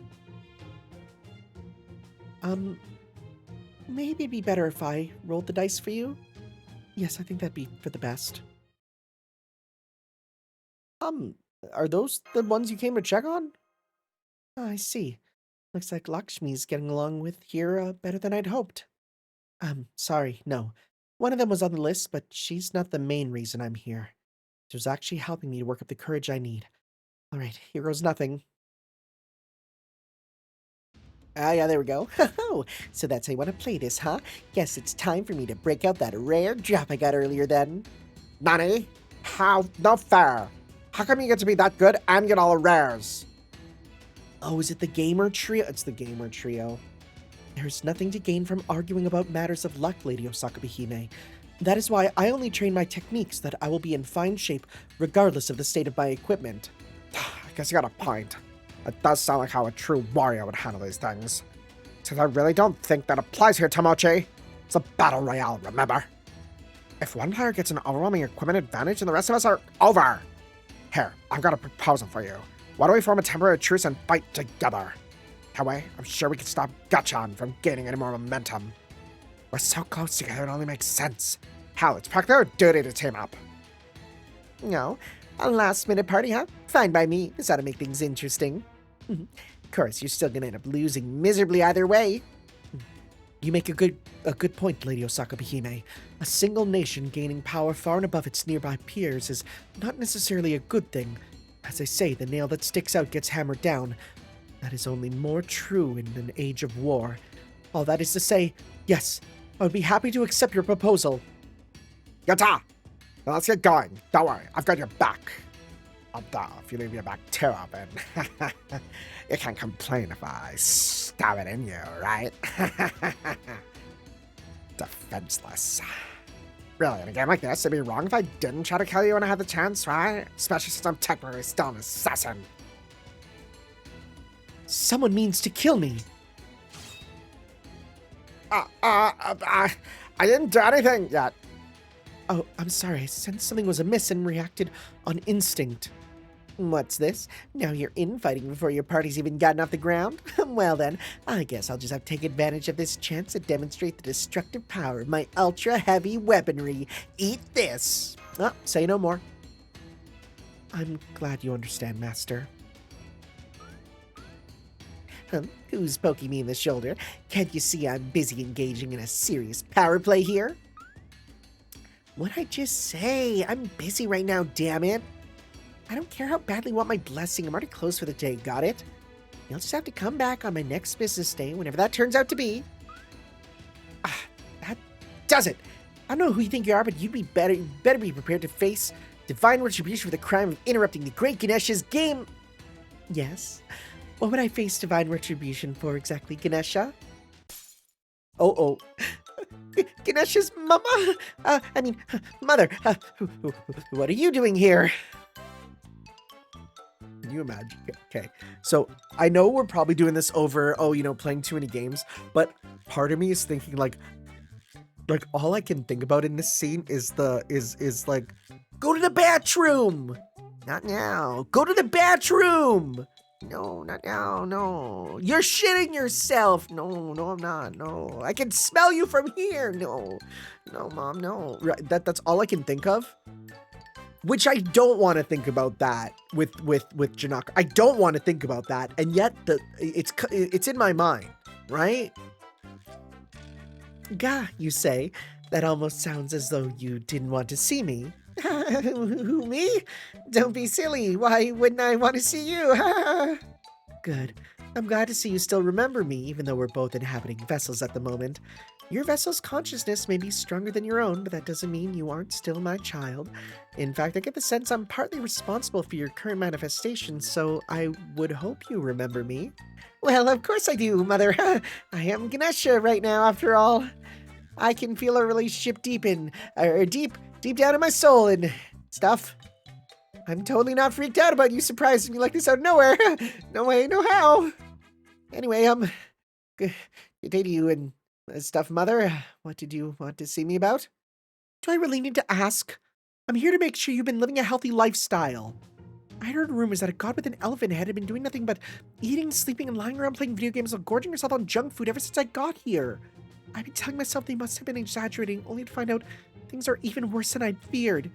Maybe it'd be better if I rolled the dice for you? Yes, I think that'd be for the best. Are those the ones you came to check on? I see. Looks like Lakshmi's getting along with here better than I'd hoped. Sorry, no. One of them was on the list, but she's not the main reason I'm here. She was actually helping me to work up the courage I need. Alright, here goes nothing. Yeah, there we go. So that's how you want to play this, huh? Guess it's time for me to break out that rare drop I got earlier then. Nani? How? No fair. How come you get to be that good and get all the rares? Oh, is it the Gamer Trio? It's the Gamer Trio. There's nothing to gain from arguing about matters of luck, Lady Osaka Bihime. That is why I only train my techniques that I will be in fine shape regardless of the state of my equipment. I guess you got a point. It does sound like how a true warrior would handle these things. Since I really don't think that applies here, Tomochi. It's a battle royale, remember? If one player gets an overwhelming equipment advantage, then the rest of us are over. Here, I've got a proposal for you. Why don't we form a temporary truce and fight together? That way, I'm sure we can stop Gachan from gaining any more momentum. We're so close together, it only makes sense. Hell, it's practically our duty to team up. No, a last-minute party, huh? Fine by me. This ought to make things interesting. Of course, you're still gonna end up losing miserably either way. You make a good point, Lady Osaka Bihime. A single nation gaining power far and above its nearby peers is not necessarily a good thing. As I say, the nail that sticks out gets hammered down. That is only more true in an age of war. All that is to say, yes, I would be happy to accept your proposal. Yata! Now let's get going. Don't worry, I've got your back. Although, if you leave your back too open, you can't complain if I stab it in you, right? Defenseless. Really, in a game like this, it'd be wrong if I didn't try to kill you when I had the chance, right? Especially since I'm technically still an assassin. Someone means to kill me. I didn't do anything yet. Oh, I'm sorry. I sensed something was amiss and reacted on instinct. What's this? Now you're infighting before your party's even gotten off the ground? Well then, I guess I'll just have to take advantage of this chance to demonstrate the destructive power of my ultra-heavy weaponry. Eat this! Oh, say no more. I'm glad you understand, Master. Who's poking me in the shoulder? Can't you see I'm busy engaging in a serious power play here? What'd I just say? I'm busy right now, damn it. I don't care how badly you want my blessing. I'm already closed for the day, got it? You'll just have to come back on my next business day, whenever that turns out to be. That does it. I don't know who you think you are, but you better be prepared to face divine retribution for the crime of interrupting the great Ganesh's game. Yes, What would I face divine retribution for exactly, Ganesha? Oh. Ganesha's mama? Mother. What are you doing here? Can you imagine? Okay. So I know we're probably doing this over, playing too many games, but part of me is thinking like all I can think about in this scene is like, go to the bathroom. Not now. Go to the bathroom. No, not now. No. You're shitting yourself. No, I'm not. No. I can smell you from here. No, Mom, no. Right, that's all I can think of. Which I don't want to think about that with Janaka. I don't want to think about that, and yet it's in my mind, right? Gah, you say. That almost sounds as though you didn't want to see me. Who, me? Don't be silly. Why wouldn't I want to see you? Good. I'm glad to see you still remember me, even though we're both inhabiting vessels at the moment. Your vessel's consciousness may be stronger than your own, but that doesn't mean you aren't still my child. In fact, I get the sense I'm partly responsible for your current manifestations, so I would hope you remember me. Well, of course I do, Mother. I am Ganesha right now, after all. I can feel our relationship deep down in my soul and stuff. I'm totally not freaked out about you surprising me like this out of nowhere. No way, no how. Anyway, good day to you and stuff, Mother. What did you want to see me about? Do I really need to ask? I'm here to make sure you've been living a healthy lifestyle. I heard rumors that a god with an elephant head had been doing nothing but eating, sleeping, and lying around playing video games while gorging herself on junk food ever since I got here. I've been telling myself they must have been exaggerating, only to find out things are even worse than I'd feared.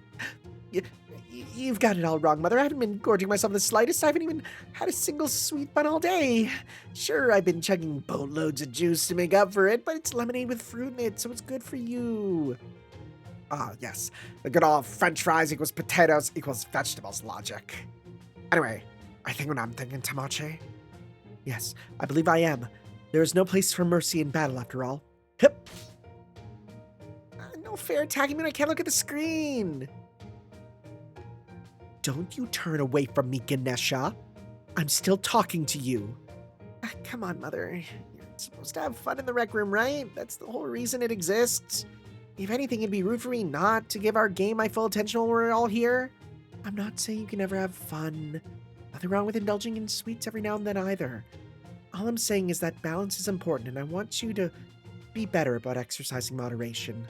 You've got it all wrong, Mother. I haven't been gorging myself the slightest. I haven't even had a single sweet bun all day. Sure, I've been chugging boatloads of juice to make up for it, but it's lemonade with fruit in it, so it's good for you. Ah, yes. The good old French fries equals potatoes equals vegetables logic. Anyway, I think what I'm thinking, Tamache. Yes, I believe I am. There is no place for mercy in battle, after all. Hip. No fair attacking me when I can't look at the screen. Don't you turn away from me, Ganesha. I'm still talking to you. Come on, Mother. You're supposed to have fun in the rec room, right? That's the whole reason it exists. If anything, it'd be rude for me not to give our game my full attention while we're all here. I'm not saying you can never have fun. Nothing wrong with indulging in sweets every now and then either. All I'm saying is that balance is important, and I want you to be better about exercising moderation.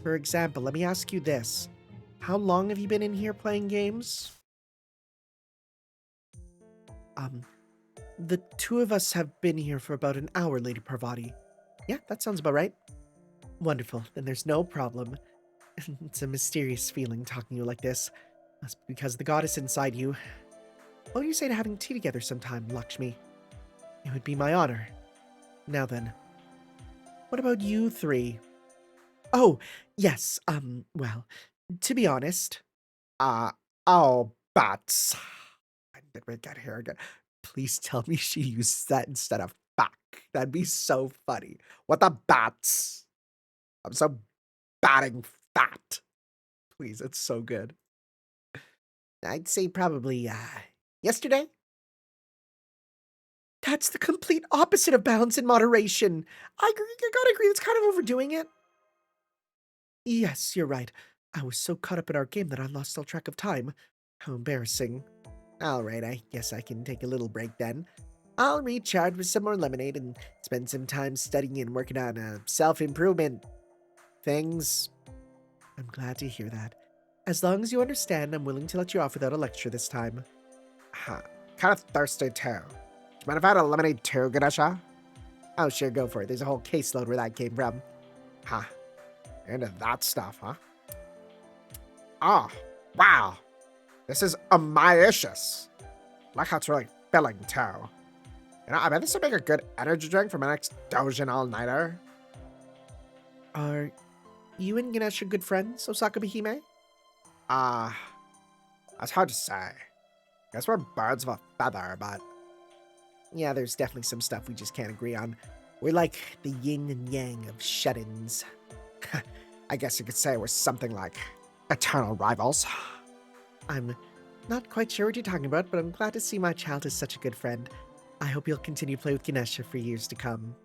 For example, let me ask you this. How long have you been in here playing games? The two of us have been here for about an hour, Lady Parvati. Yeah, that sounds about right. Wonderful, then there's no problem. It's a mysterious feeling talking to you like this. Must be because of the goddess inside you. What do you say to having tea together sometime, Lakshmi? It would be my honor. Now then, what about you three? Oh, yes, well, to be honest, bats. I did read that here again. Please tell me she used that instead of fuck. That'd be so funny. What the bats? I'm so batting fat. Please, it's so good. I'd say probably, yesterday? That's the complete opposite of balance and moderation. I gotta agree, that's kind of overdoing it. Yes, you're right. I was so caught up in our game that I lost all track of time. How embarrassing. Alright, I guess I can take a little break then. I'll recharge with some more lemonade and spend some time studying and working on self-improvement things. I'm glad to hear that. As long as you understand, I'm willing to let you off without a lecture this time. Huh. Kind of thirsty too. Do you mind if I had a lemonade too, Ganesha? Oh, sure, go for it. There's a whole caseload where that came from. Huh. You're into that stuff, huh? Oh, wow. This is amalicious. Like how it's really filling too. You know, I bet this would make a good energy drink for my next Dojin all-nighter. Are you and Ganesha good friends, Osaka Behime? That's hard to say. Guess we're birds of a feather, but... Yeah, there's definitely some stuff we just can't agree on. We're like the yin and yang of shut-ins. I guess you could say we're something like eternal rivals. I'm not quite sure what you're talking about, but I'm glad to see my child is such a good friend. I hope you'll continue to play with Ganesha for years to come.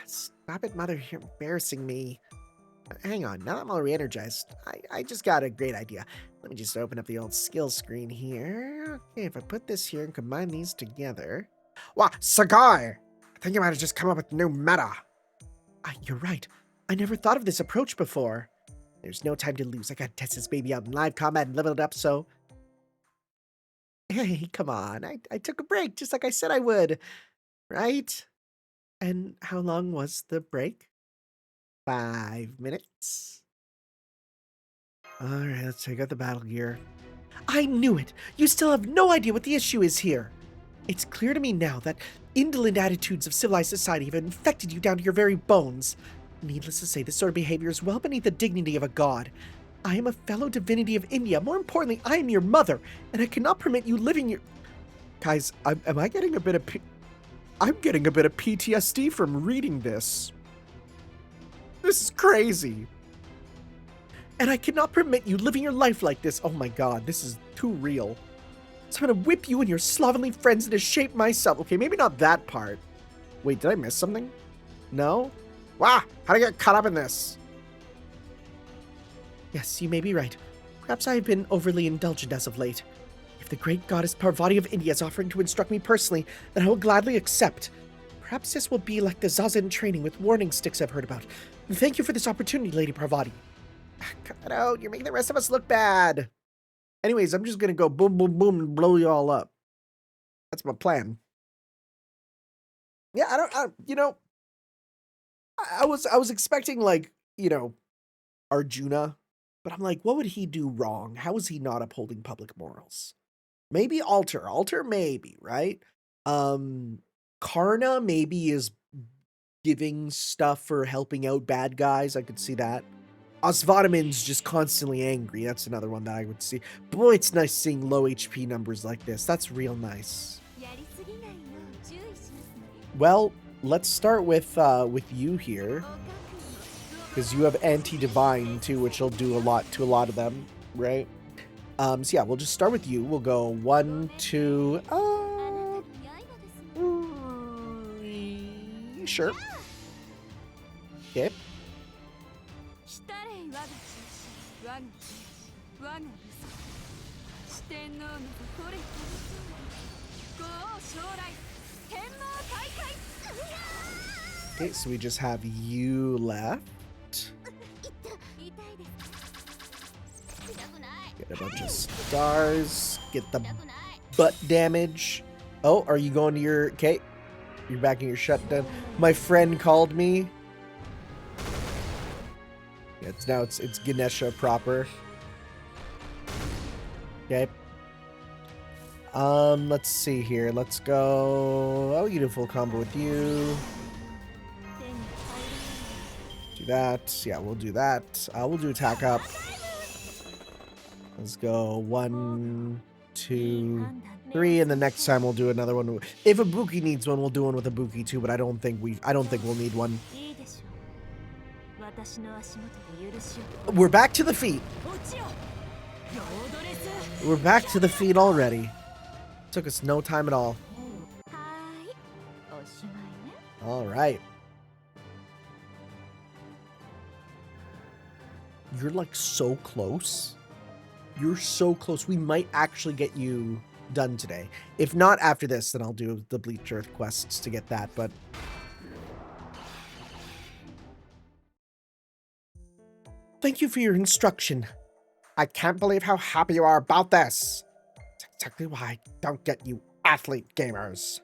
Stop it, Mother. You're embarrassing me. Hang on, now I'm all re-energized. I just got a great idea. Let me just open up the old skill screen here. Okay, if I put this here and combine these together... Wow, Sagai! I think you might have just come up with new meta. You're right. I never thought of this approach before. There's no time to lose. I gotta test this baby out in live combat and level it up, so... Hey, come on. I took a break, just like I said I would. Right? And how long was the break? 5 minutes? Alright, let's take out the battle gear. I knew it! You still have no idea what the issue is here! It's clear to me now that indolent attitudes of civilized society have infected you down to your very bones. Needless to say, this sort of behavior is well beneath the dignity of a god. I am a fellow divinity of India. More importantly, I am your mother, and I cannot permit you living your... Guys, am I getting a bit of... I'm getting a bit of PTSD from reading this. This is crazy. And I cannot permit you living your life like this. Oh my god, this is too real. So I'm gonna whip you and your slovenly friends into shape myself. Okay, maybe not that part. Wait, did I miss something? No? Wow, how'd I get caught up in this? Yes, you may be right. Perhaps I have been overly indulgent as of late. If the great goddess Parvati of India is offering to instruct me personally, then I will gladly accept. Perhaps this will be like the Zazen training with warning sticks I've heard about. Thank you for this opportunity, Lady Parvati. Cut it out, you're making the rest of us look bad. Anyways, I'm just gonna go boom, boom, boom, and blow you all up. That's my plan. Yeah, I was expecting, like, Arjuna, but I'm like, what would he do wrong? How is he not upholding public morals? Maybe Alter maybe, right? Karna maybe is giving stuff for helping out bad guys. I could see that. Osvatamin's just constantly angry. That's another one that I would see. Boy, it's nice seeing low HP numbers like this. That's real nice. Well, let's start with you here, because you have anti-divine too, which will do a lot to a lot of them, right? So yeah, we'll just start with you. We'll go 1, 2, 3, sure. Okay. Okay, so we just have you left. Get a bunch of stars. Get the butt damage. Oh, are you going to your... Okay. You're back in your shutdown. My friend called me. Yeah, it's Ganesha proper. Okay. Let's see here. Let's go... Oh, you do a full combo with you. Do that. Yeah, we'll do that. We'll do attack up. Let's go 1, 2, 3, and the next time we'll do another one. If Ibuki needs one, we'll do one with Ibuki too, but I don't think we'll need one. We're back to the feet. We're back to the feet already. Took us no time at all. All right. You're like so close. You're so close. We might actually get you done today. If not after this, then I'll do the Bleach Earth quests to get that, but... Thank you for your instruction. I can't believe how happy you are about this. It's exactly why I don't get you athlete gamers.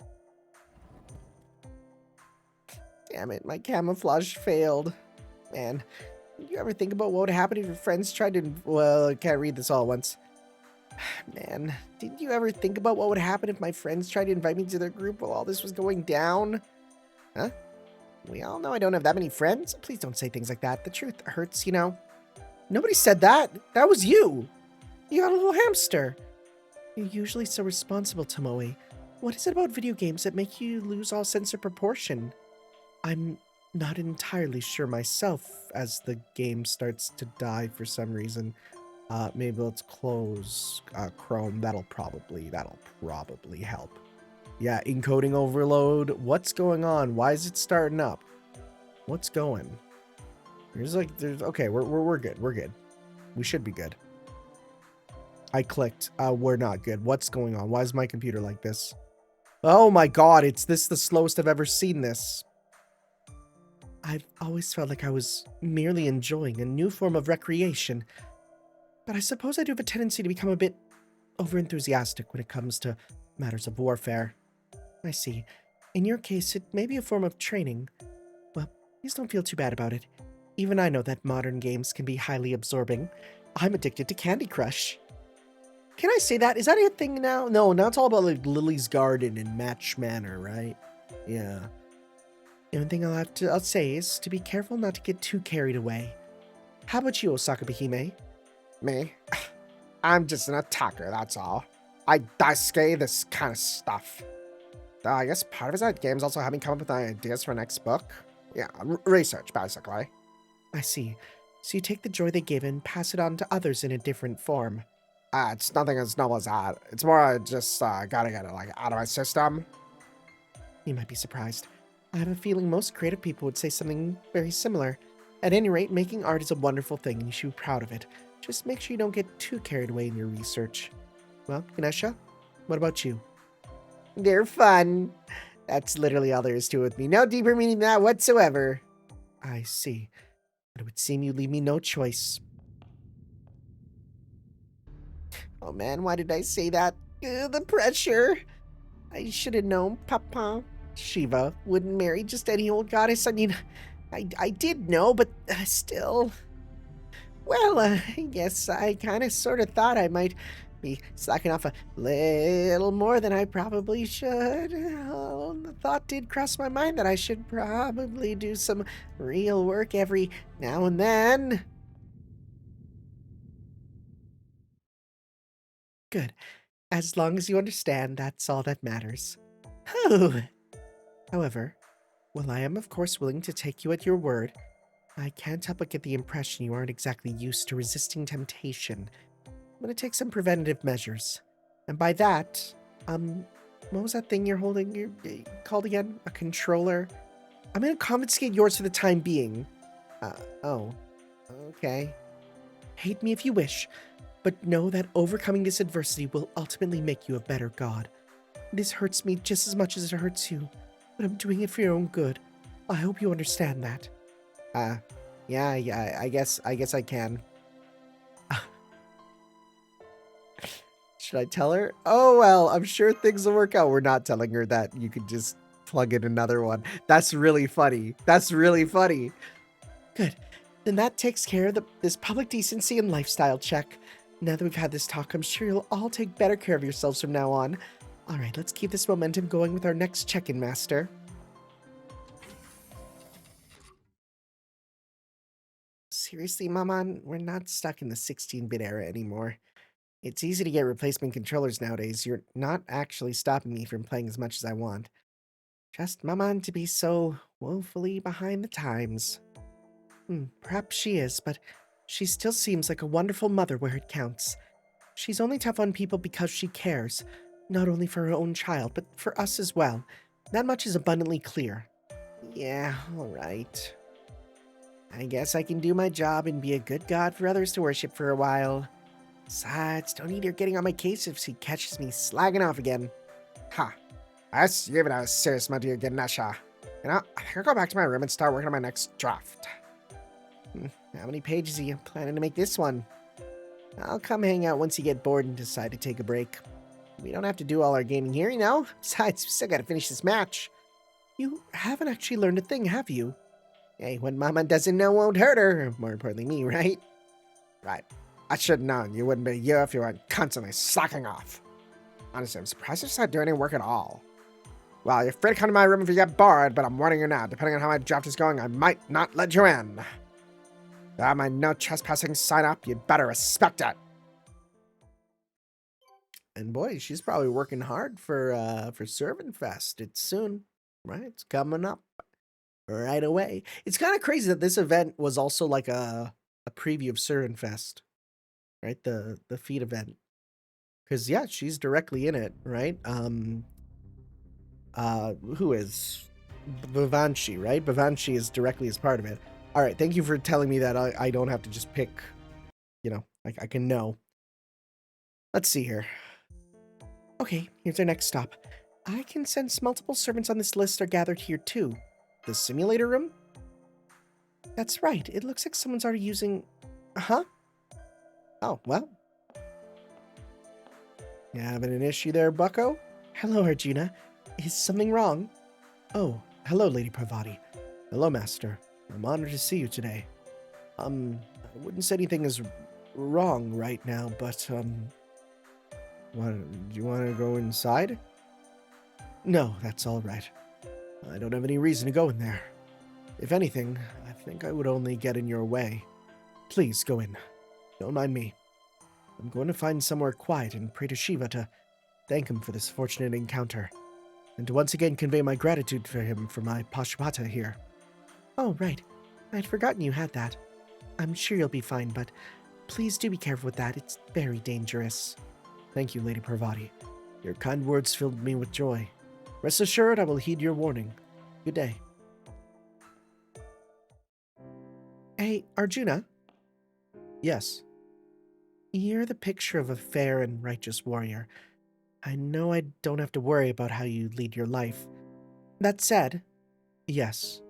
Damn it, my camouflage failed. Man, did you ever think about what would happen if your friends tried to... Well, I can't read this all at once. Man, didn't you ever think about what would happen if my friends tried to invite me to their group while all this was going down? Huh? We all know I don't have that many friends. Please don't say things like that. The truth hurts, you know. Nobody said that. That was you. You got a little hamster. You're usually so responsible, Tomoe. What is it about video games that make you lose all sense of proportion? I'm not entirely sure myself as the game starts to die for some reason. Maybe let's close Chrome. That'll probably help. Yeah, encoding overload. What's going on? Why is it starting up? What's going? There's okay, we're good. We're good. We should be good. I clicked. We're not good. What's going on? Why is my computer like this? Oh my god, it's the slowest I've ever seen this. I've always felt like I was merely enjoying a new form of recreation, but I suppose I do have a tendency to become a bit overenthusiastic when it comes to matters of warfare. I see. In your case, it may be a form of training. Well, please don't feel too bad about it. Even I know that modern games can be highly absorbing. I'm addicted to Candy Crush. Can I say that? Is that a thing now? No, now it's all about like Lily's Garden and Match Manor, right? Yeah. The only thing I'll say is to be careful not to get too carried away. How about you, Osaka Behime? Me? I'm just an attacker, that's all. I daisuke this kind of stuff. I guess part of it is that games also have me come up with ideas for next book. Yeah, research, basically. I see. So you take the joy they give and pass it on to others in a different form. It's nothing as noble as that. It's more I just gotta get it like out of my system. You might be surprised. I have a feeling most creative people would say something very similar. At any rate, making art is a wonderful thing and you should be proud of it. Just make sure you don't get too carried away in your research. Well, Ganesha, what about you? They're fun. That's literally all there is to it with me. No deeper meaning than that whatsoever. I see. But it would seem you leave me no choice. Oh man, why did I say that? The pressure. I should have known Papa Shiva wouldn't marry just any old goddess. I mean, I did know, but still. Well, I guess I kind of sort of thought I might be slacking off a little more than I probably should. The thought did cross my mind that I should probably do some real work every now and then. Good. As long as you understand, that's all that matters. Oh. However, while I am of course willing to take you at your word, I can't help but get the impression you aren't exactly used to resisting temptation. I'm gonna take some preventative measures. And by that, what was that thing you're holding? You're called again? A controller? I'm gonna confiscate yours for the time being. Oh. Okay. Hate me if you wish, but know that overcoming this adversity will ultimately make you a better god. This hurts me just as much as it hurts you, but I'm doing it for your own good. I hope you understand that. Yeah, I guess I can. Should I tell her? Oh, well, I'm sure things will work out. We're not telling her that you could just plug in another one. That's really funny. That's really funny. Good. Then that takes care of this public decency and lifestyle check. Now that we've had this talk, I'm sure you'll all take better care of yourselves from now on. All right, let's keep this momentum going with our next check-in master. Seriously, Maman, we're not stuck in the 16-bit era anymore. It's easy to get replacement controllers nowadays. You're not actually stopping me from playing as much as I want. Just Maman to be so woefully behind the times. Perhaps she is, but she still seems like a wonderful mother where it counts. She's only tough on people because she cares, not only for her own child, but for us as well. That much is abundantly clear. Yeah, all right. I guess I can do my job and be a good god for others to worship for a while. Besides, don't need her getting on my case if she catches me slagging off again. Ha. That's even a serious, my dear Ganesha. You know, I think I'll go back to my room and start working on my next draft. How many pages are you planning to make this one? I'll come hang out once you get bored and decide to take a break. We don't have to do all our gaming here, you know? Besides, we still gotta finish this match. You haven't actually learned a thing, have you? Hey, what Mama doesn't know won't hurt her. More importantly, me, right? Right. I should have known you wouldn't be you if you weren't constantly slacking off. Honestly, I'm surprised you decided to do any work at all. Well, you're free to come to my room if you get bored, but I'm warning you now, depending on how my draft is going, I might not let you in. My no trespassing sign up, you'd better respect it. And boy, she's probably working hard for Servant Fest. It's soon, right? It's coming up right away. It's kind of crazy that this event was also like a preview of Servant Fest, right? The feed event. Because yeah, she's directly in it, right? Who is? Vivanshi, right? Vivanshi is directly as part of it. All right, thank you for telling me that I don't have to just pick, I can know. Let's see here. Okay, here's our next stop. I can sense multiple servants on this list are gathered here too. The simulator room? That's right, it looks like someone's already using... Huh? Oh, well. You having an issue there, bucko? Hello, Arjuna. Is something wrong? Oh, hello, Lady Parvati. Hello, Master. I'm honored to see you today. I wouldn't say anything is wrong right now, but, do you want to go inside? No, that's all right. I don't have any reason to go in there. If anything, I think I would only get in your way. Please, go in. Don't mind me. I'm going to find somewhere quiet and pray to Shiva to thank him for this fortunate encounter, and to once again convey my gratitude for him for my Pashupata here. Oh, right. I'd forgotten you had that. I'm sure you'll be fine, but please do be careful with that. It's very dangerous. Thank you, Lady Parvati. Your kind words filled me with joy. Rest assured I will heed your warning. Good day. Hey, Arjuna? Yes. You're the picture of a fair and righteous warrior. I know I don't have to worry about how you lead your life. That said, yes,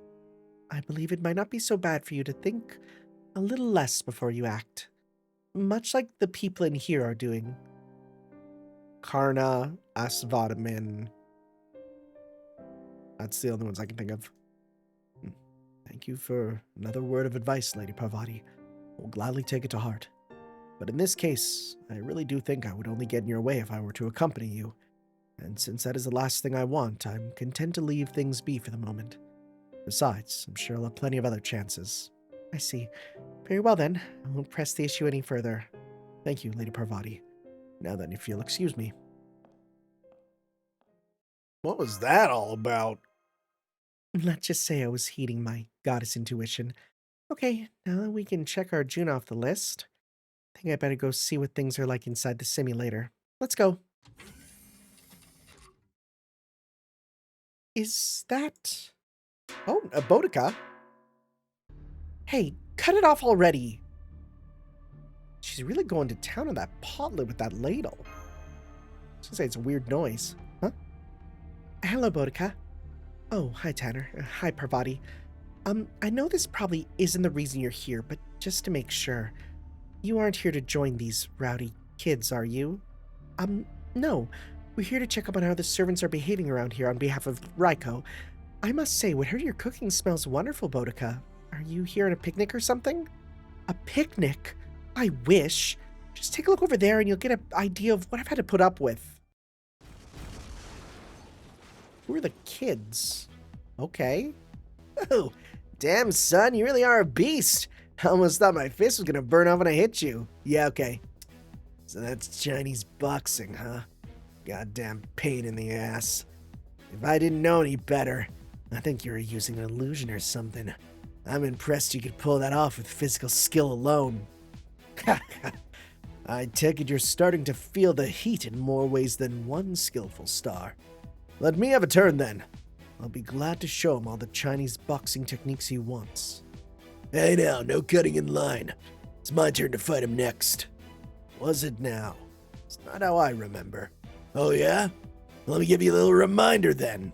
I believe it might not be so bad for you to think a little less before you act, much like the people in here are doing. Karna, Asvadamin. That's the only ones I can think of. Thank you for another word of advice, Lady Parvati. I'll gladly take it to heart. But in this case, I really do think I would only get in your way if I were to accompany you. And since that is the last thing I want, I'm content to leave things be for the moment. Besides, I'm sure I'll have plenty of other chances. I see. Very well then, I won't press the issue any further. Thank you, Lady Parvati. Now then, if you'll excuse me. What was that all about? Let's just say I was heeding my goddess intuition. Okay, now that we can check Arjuna off the list, I think I better go see what things are like inside the simulator. Let's go. Is that... Oh, a Boudica. Hey, cut it off already. She's really going to town on that pot lid with that ladle. I was gonna say it's a weird noise. Huh? Hello, Boudica. Oh, hi, Tanner. Hi, Parvati. I know this probably isn't the reason you're here, but just to make sure, you aren't here to join these rowdy kids, are you? No. We're here to check up on how the servants are behaving around here on behalf of Raiko. I must say, what I heard your cooking smells wonderful, Boudica. Are you here on a picnic or something? A picnic? I wish. Just take a look over there and you'll get an idea of what I've had to put up with. Who are the kids? Okay. Oh, damn, son, you really are a beast. I almost thought my fist was gonna burn off when I hit you. Yeah, okay. So that's Chinese boxing, huh? Goddamn pain in the ass. If I didn't know any better, I think you were using an illusion or something. I'm impressed you could pull that off with physical skill alone. I take it you're starting to feel the heat in more ways than one skillful star. Let me have a turn then. I'll be glad to show him all the Chinese boxing techniques he wants. Hey now, no cutting in line. It's my turn to fight him next. Was it now? It's not how I remember. Oh yeah? Let me give you a little reminder then.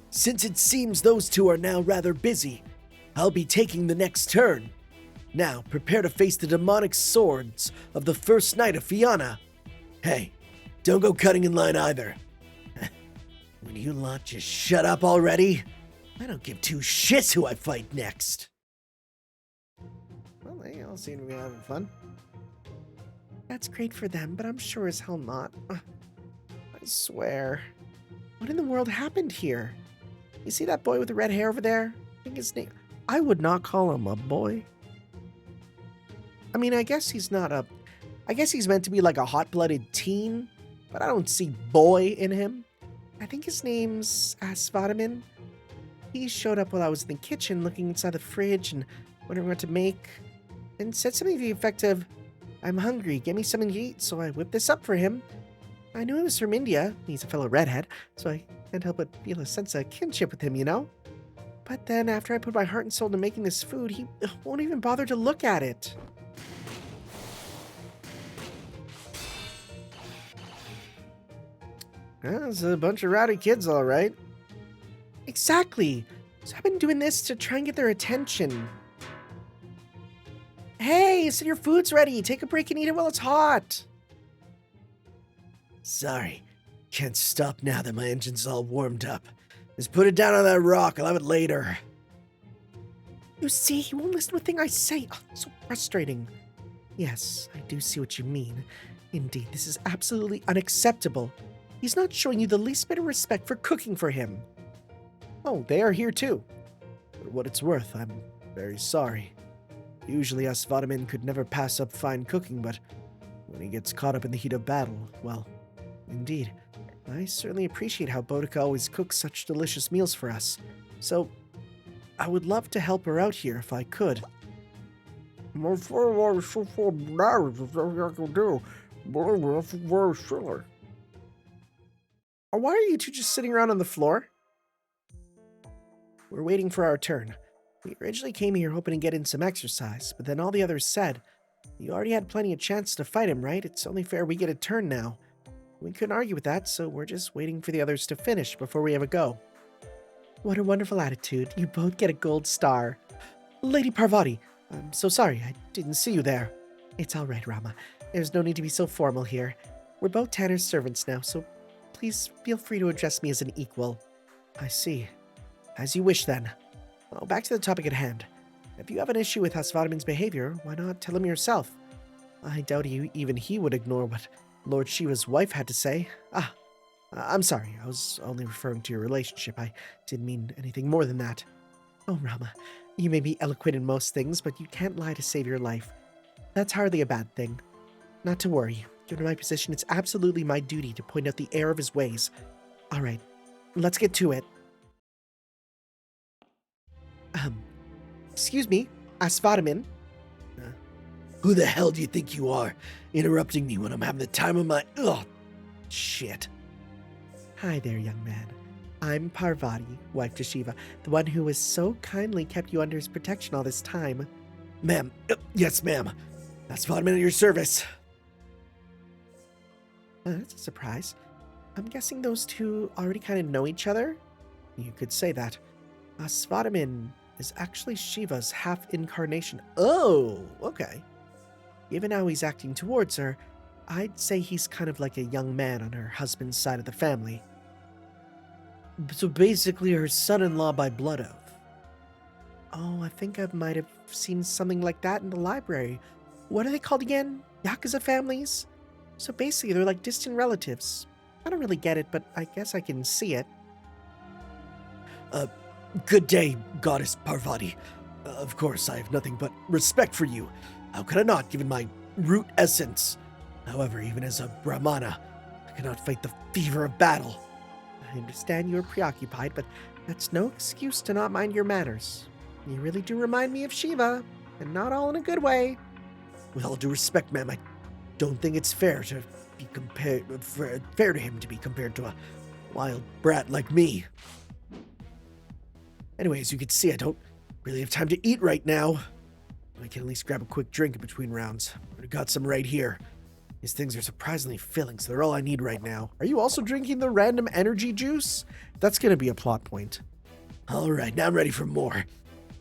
Since it seems those two are now rather busy, I'll be taking the next turn. Now, prepare to face the demonic swords of the first knight of Fianna. Hey, don't go cutting in line either. Will you lot just shut up already? I don't give two shits who I fight next. Well, they all seem to be having fun. That's great for them, but I'm sure as hell not. I swear. What in the world happened here? You see that boy with the red hair over there? I think his name... I would not call him a boy. I mean, I guess he's not a... I guess he's meant to be like a hot-blooded teen, but I don't see boy in him. I think his name's Asvadamin. He showed up while I was in the kitchen looking inside the fridge and wondering what to make, and said something to the effect of, I'm hungry, get me something to eat, so I whipped this up for him. I knew he was from India, he's a fellow redhead, so I Can't help but feel a sense of kinship with him, you know? But then after I put my heart and soul into making this food, he won't even bother to look at it. It's a bunch of rowdy kids, all right. Exactly. So I've been doing this to try and get their attention. Hey, so your food's ready. Take a break and eat it while it's hot. Sorry. Can't stop now that my engine's all warmed up. Just put it down on that rock. I'll have it later. You see, he won't listen to a thing I say. Oh, so frustrating. Yes, I do see what you mean. Indeed, this is absolutely unacceptable. He's not showing you the least bit of respect for cooking for him. Oh, they are here too. For what it's worth, I'm very sorry. Usually us Vatamin could never pass up fine cooking, but when he gets caught up in the heat of battle, well, indeed. I certainly appreciate how Boudica always cooks such delicious meals for us. So, I would love to help her out here if I could. Why are you two just sitting around on the floor? We're waiting for our turn. We originally came here hoping to get in some exercise, but then all the others said, you already had plenty of chance to fight him, right? It's only fair we get a turn now. We couldn't argue with that, so we're just waiting for the others to finish before we have a go. What a wonderful attitude. You both get a gold star. Lady Parvati, I'm so sorry. I didn't see you there. It's all right, Rama. There's no need to be so formal here. We're both Tanner's servants now, so please feel free to address me as an equal. I see. As you wish, then. Well, back to the topic at hand. If you have an issue with Hasvatamin's behavior, why not tell him yourself? I doubt even he would ignore what Lord Shiva's wife had to say. I'm sorry. I was only referring to your relationship. I didn't mean anything more than that. Oh, Rama, you may be eloquent in most things, but you can't lie to save your life. That's hardly a bad thing. Not to worry. Given my position, it's absolutely my duty to point out the error of his ways. All right, let's get to it. Excuse me, Asvatamin. Who the hell do you think you are, interrupting me when I'm having the time of my... Ugh, shit. Hi there, young man. I'm Parvati, wife to Shiva, the one who has so kindly kept you under his protection all this time. Ma'am, yes, ma'am. Asvatamin at your service. That's a surprise. I'm guessing those two already kind of know each other? You could say that. Asvatamin is actually Shiva's half-incarnation. Oh, okay. Given how he's acting towards her, I'd say he's kind of like a young man on her husband's side of the family. So basically her son-in-law by blood oath. Oh, I think I might have seen something like that in the library. What are they called again? Yakuza families? So basically they're like distant relatives. I don't really get it, but I guess I can see it. Good day, Goddess Parvati. Of course, I have nothing but respect for you. How could I not, given my root essence? However, even as a Brahmana, I cannot fight the fever of battle. I understand you are preoccupied, but that's no excuse to not mind your manners. You really do remind me of Shiva, and not all in a good way. With all due respect, ma'am, I don't think it's fair to be fair to him to be compared to a wild brat like me. Anyway, as you can see, I don't really have time to eat right now. I can at least grab a quick drink in between rounds. I got some right here. These things are surprisingly filling, so they're all I need right now. Are you also drinking the random energy juice? That's gonna be a plot point. All right, now I'm ready for more.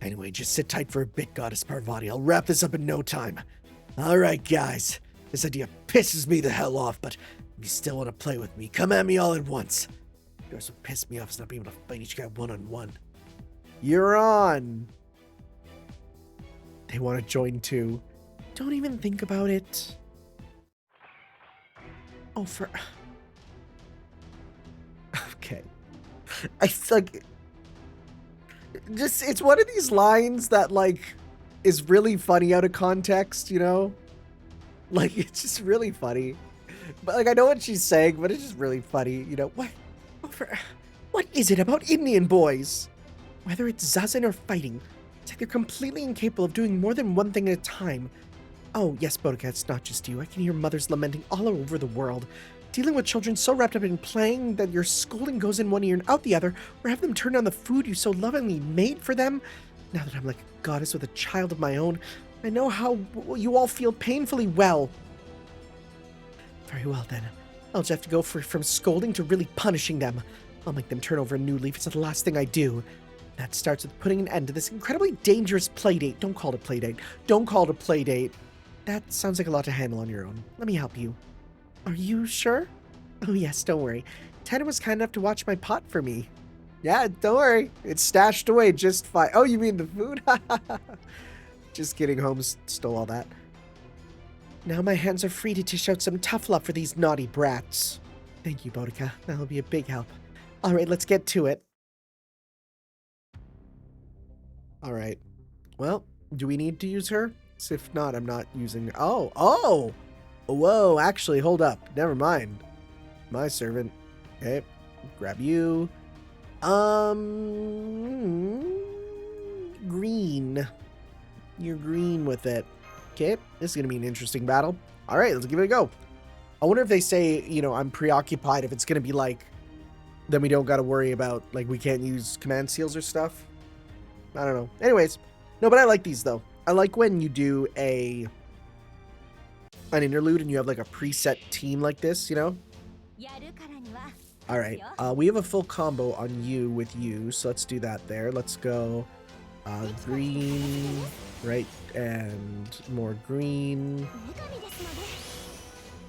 Anyway, just sit tight for a bit, Goddess Parvati. I'll wrap this up in no time. All right, guys. This idea pisses me the hell off, but if you still want to play with me, come at me all at once. You guys what pissed me off is not being able to fight each guy one-on-one. You're on. They want to join too. Don't even think about it. Oh, for... Okay. I like... Just, it's one of these lines that, like, is really funny out of context, you know? Like, it's just really funny. But, like, I know what she's saying, but it's just really funny, you know? What is it about Indian boys? Whether it's zazen or fighting, it's like they're completely incapable of doing more than one thing at a time. Oh, yes, Boudica, it's not just you. I can hear mothers lamenting all over the world. Dealing with children so wrapped up in playing that your scolding goes in one ear and out the other, or have them turn down the food you so lovingly made for them. Now that I'm like a goddess with a child of my own, I know how you all feel painfully well. Very well then. I'll just have to go from scolding to really punishing them. I'll make them turn over a new leaf. It's the last thing I do. That starts with putting an end to this incredibly dangerous playdate. Don't call it a playdate. Don't call it a playdate. That sounds like a lot to handle on your own. Let me help you. Are you sure? Oh yes, don't worry. Ted was kind enough to watch my pot for me. Yeah, don't worry. It's stashed away just fine. Oh, you mean the food? Just kidding, Holmes stole all that. Now my hands are free to dish out some tough love for these naughty brats. Thank you, Boudica. That'll be a big help. All right, let's get to it. All right. Well, do we need to use her? So if not, I'm not using... Oh! Whoa, actually, hold up. Never mind. My servant. Okay, grab you. Green. You're green with it. Okay, this is going to be an interesting battle. All right, let's give it a go. I wonder if they say, you know, I'm preoccupied, if it's going to be like, then we don't got to worry about, like, we can't use command seals or stuff. I don't know. Anyways, no, but I like these, though. I like when you do an interlude and you have, like, a preset team like this, you know? All right, we have a full combo on you with you, so let's do that there. Let's go green, right, and more green.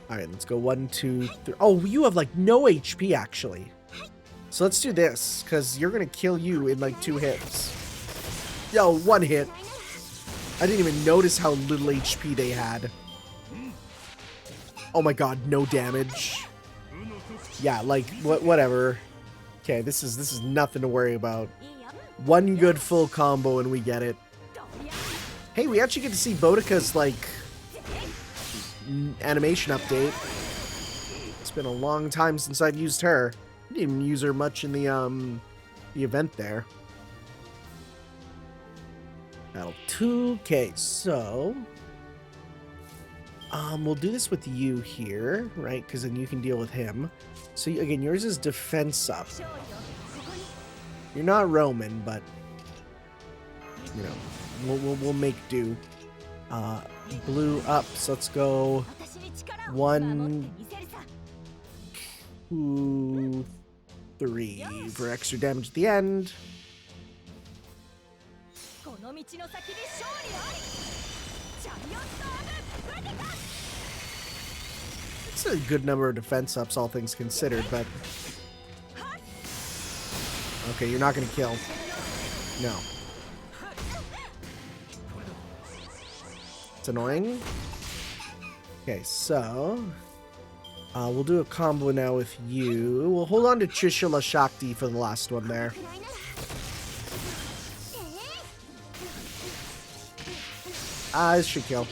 All right, let's go 1, 2, 3. Oh, you have like no HP actually. So let's do this, because you're going to kill you in like 2 hits. Yo, 1 hit. I didn't even notice how little HP they had. Oh my god, no damage. Yeah, like, whatever. Okay, this is nothing to worry about. 1 good full combo and we get it. Hey, we actually get to see Boudica's, like, animation update. It's been a long time since I've used her. I didn't even use her much in the event there. Battle 2. Okay, so... we'll do this with you here, right? Because then you can deal with him. So, again, yours is defense up. You're not Roman, but, you know, we'll make do. Blue up, so let's go 1, 2, 3 for extra damage at the end. It's a good number of defense ups, all things considered, but... Okay, you're not gonna kill. No. It's annoying. Okay, so... we'll do a combo now with you. We'll hold on to Trishula Shakti for the last one there. This should kill.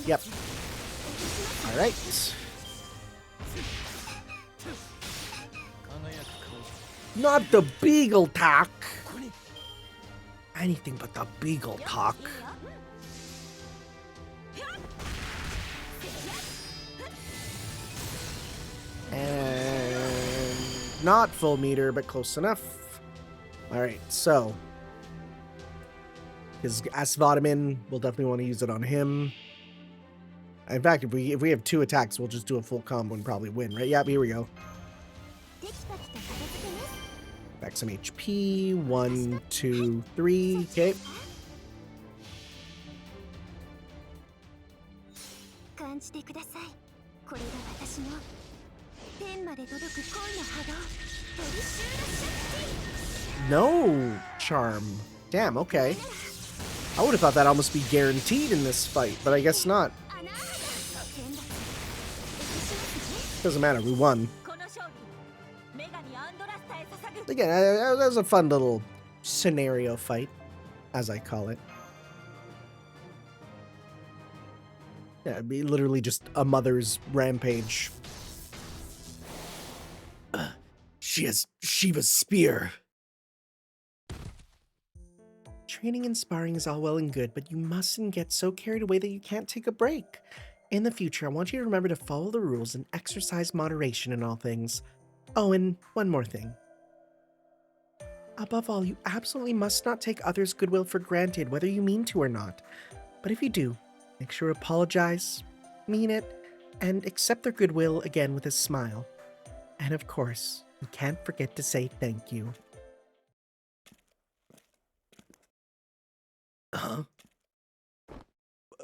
Yep. Alright. Not the beagle talk. Anything but the beagle talk. And not full meter, but close enough. Alright, so. His Asvadamin, we'll definitely want to use it on him. In fact, if we have 2 attacks, we'll just do a full combo and probably win, right? Yep, here we go. Back some HP. 1, 2, 3. Okay. No charm. Damn, okay. I would have thought that almost be guaranteed in this fight, but I guess not. Doesn't matter, we won. Again, that was a fun little scenario fight, as I call it. Yeah, it'd be literally just a mother's rampage. She has Shiva's spear. Training and sparring is all well and good, but you mustn't get so carried away that you can't take a break. In the future, I want you to remember to follow the rules and exercise moderation in all things. Oh, and one more thing. Above all, you absolutely must not take others' goodwill for granted, whether you mean to or not. But if you do, make sure to apologize, mean it, and accept their goodwill again with a smile. And of course, you can't forget to say thank you. Huh?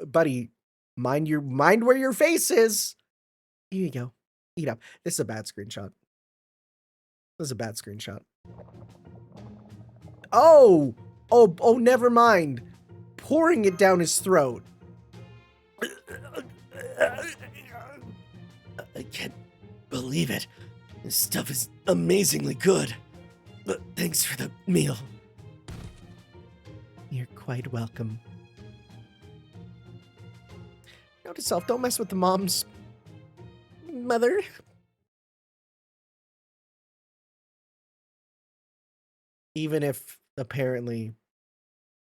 Buddy, mind where your face is. Here you go. Eat up. This is a bad screenshot. This is a bad screenshot. Oh, never mind. Pouring it down his throat. I can't believe it. This stuff is amazingly good. But thanks for the meal. You're quite welcome. Note to self, don't mess with the mom's mother. Even if apparently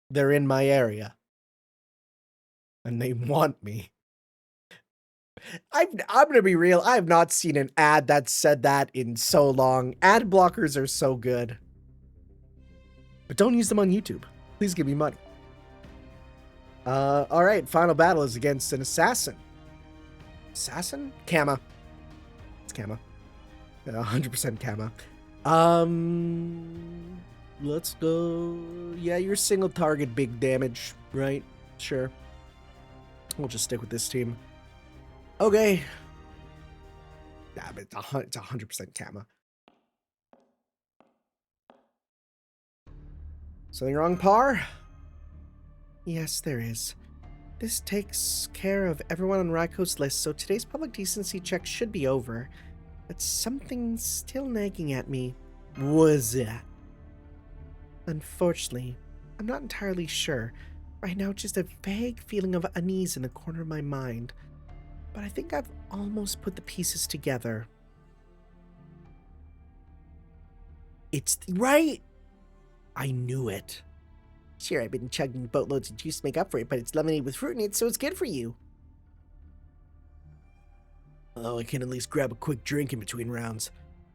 they're in my area and they want me. I'm going to be real. I have not seen an ad that said that in so long. Ad blockers are so good. But don't use them on YouTube. Please give me money. All right. Final battle is against an assassin. Assassin? Kama. It's Kama. 100% Kama. Let's go. Yeah, you're single target, big damage, right? Sure. We'll just stick with this team. Okay. Yeah, but it's 100% Kama. Something wrong, Par? Yes, there is. This takes care of everyone on Raiko's list, so today's public decency check should be over. But something's still nagging at me. Was it? Unfortunately, I'm not entirely sure. Right now, just a vague feeling of unease in the corner of my mind. But I think I've almost put the pieces together. It's right! I knew it. Sure, I've been chugging boatloads of juice to make up for it, but it's lemonade with fruit in it, so it's good for you. Oh, I can at least grab a quick drink in between rounds.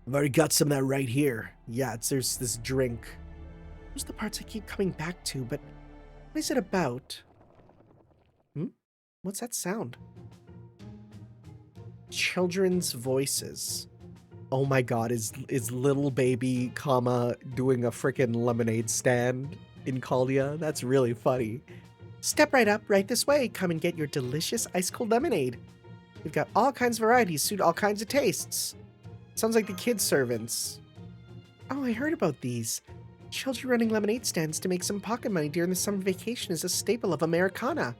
I've already got some of that right here. Yeah, there's this drink. Those are the parts I keep coming back to, but what is it about? What's that sound? Children's voices. Oh my god, is little baby, doing a frickin' lemonade stand in Caldia? That's really funny. Step right up, right this way. Come and get your delicious ice-cold lemonade. We've got all kinds of varieties, suit all kinds of tastes. Sounds like the kids' servants. Oh, I heard about these. Children running lemonade stands to make some pocket money during the summer vacation is a staple of Americana.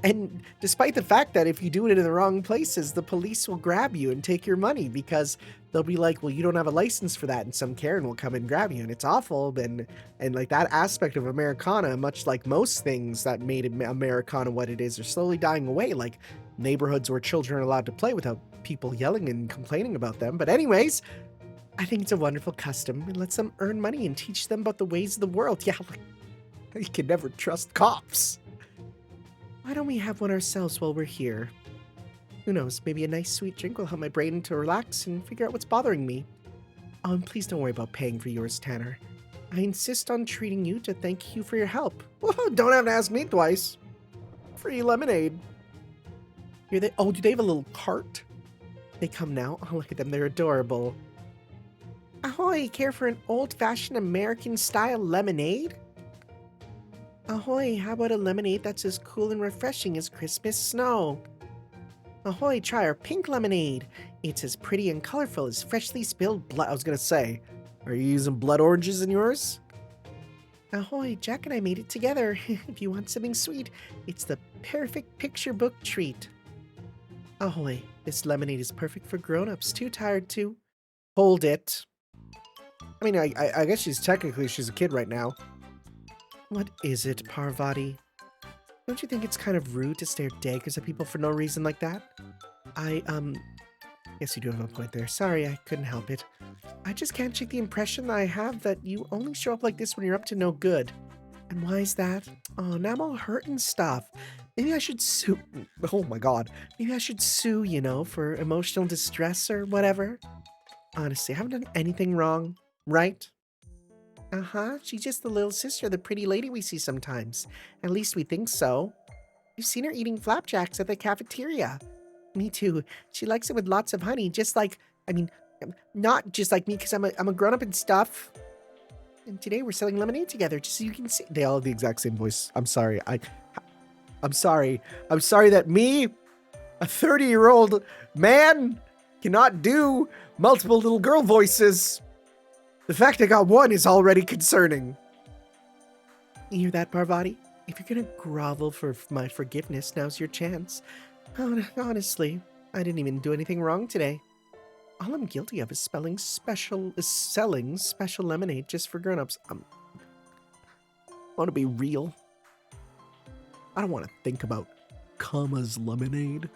And despite the fact that if you do it in the wrong places, the police will grab you and take your money because they'll be like, well, you don't have a license for that, and some Karen will come and grab you, and it's awful. And like that aspect of Americana, much like most things that made Americana what it is, are slowly dying away, like neighborhoods where children are allowed to play without people yelling and complaining about them. But anyways, I think it's a wonderful custom. It lets them earn money and teach them about the ways of the world. Yeah, like, you can never trust cops. Why don't we have one ourselves while we're here? Who knows, maybe a nice sweet drink will help my brain to relax and figure out what's bothering me. Oh, and please don't worry about paying for yours, Tanner. I insist on treating you to thank you for your help. Whoa, don't have to ask me twice. Free lemonade. Here they, oh, do they have a little cart? They come now. Oh, look at them, they're adorable. Ahoy, care for an old-fashioned American-style lemonade? Ahoy, how about a lemonade that's as cool and refreshing as Christmas snow? Ahoy, try our pink lemonade. It's as pretty and colorful as freshly spilled blood. I was gonna say, are you using blood oranges in yours? Ahoy, Jack and I made it together. If you want something sweet, it's the perfect picture book treat. Ahoy, this lemonade is perfect for grown-ups too tired to hold it. I mean, I guess she's a kid right now. What is it, Parvati? Don't you think it's kind of rude to stare daggers at people for no reason like that? Yes, you do have a point there. Sorry, I couldn't help it. I just can't shake the impression that I have that you only show up like this when you're up to no good. And why is that? Oh, now I'm all hurt and stuff. Maybe I should sue. Oh my god. Maybe I should sue, for emotional distress or whatever. Honestly, I haven't done anything wrong, right? Uh-huh. She's just the little sister, the pretty lady we see sometimes. At least we think so. We've seen her eating flapjacks at the cafeteria. Me too. She likes it with lots of honey, just like, not just like me, because I'm a grown-up and stuff. And today we're selling lemonade together, just so you can see. They all have the exact same voice. I'm sorry. I'm sorry. I'm sorry that me, a 30-year-old man, cannot do multiple little girl voices. The fact I got one is already concerning. You hear that, Parvati? If you're gonna grovel for my forgiveness, now's your chance. Honestly, I didn't even do anything wrong today. All I'm guilty of is selling special lemonade just for grown-ups. I want to be real. I don't want to think about Kama's lemonade.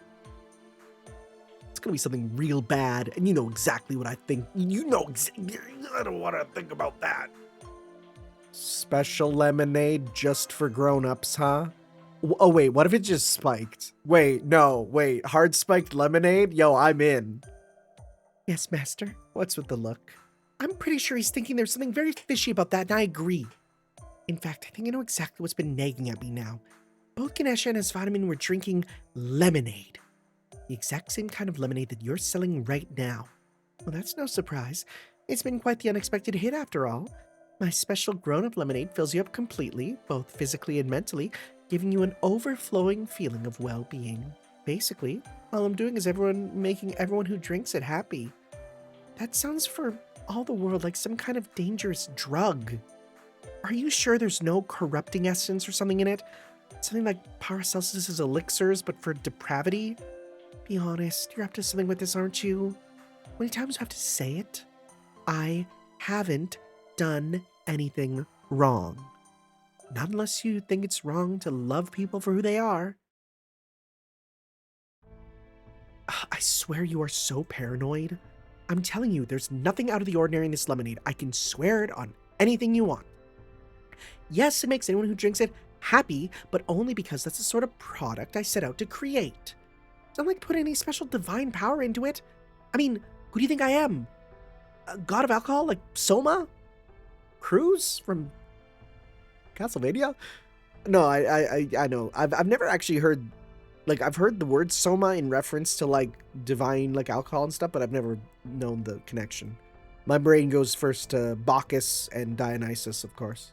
It's gonna be something real bad, and you know exactly what I think. I don't want to think about that. Special lemonade just for grown-ups, huh? Oh wait, what if it just spiked? Wait, hard spiked lemonade? Yo, I'm in. Yes, master. What's with the look? I'm pretty sure he's thinking there's something very fishy about that, and I agree. In fact, I think I know exactly what's been nagging at me now. Both Ganesha and his vitamin were drinking lemonade. The exact same kind of lemonade that you're selling right now. Well, that's no surprise. It's been quite the unexpected hit after all. My special grown-up lemonade fills you up completely, both physically and mentally, giving you an overflowing feeling of well-being. Basically, all I'm doing is making everyone who drinks it happy. That sounds for all the world like some kind of dangerous drug. Are you sure there's no corrupting essence or something in it? Something like Paracelsus's elixirs, but for depravity? Be honest, you're up to something with this, aren't you? How many times do I have to say it? I haven't done anything wrong. Not unless you think it's wrong to love people for who they are. I swear you are so paranoid. I'm telling you, there's nothing out of the ordinary in this lemonade. I can swear it on anything you want. Yes, it makes anyone who drinks it happy, but only because that's the sort of product I set out to create. It's not like putting any special divine power into it. I mean, who do you think I am? A god of alcohol like Soma? Cruz from Castlevania? No, I know. I've never actually heard, like, I've heard the word Soma in reference to, like, divine, like, alcohol and stuff, but I've never known the connection. My brain goes first to Bacchus and Dionysus, of course.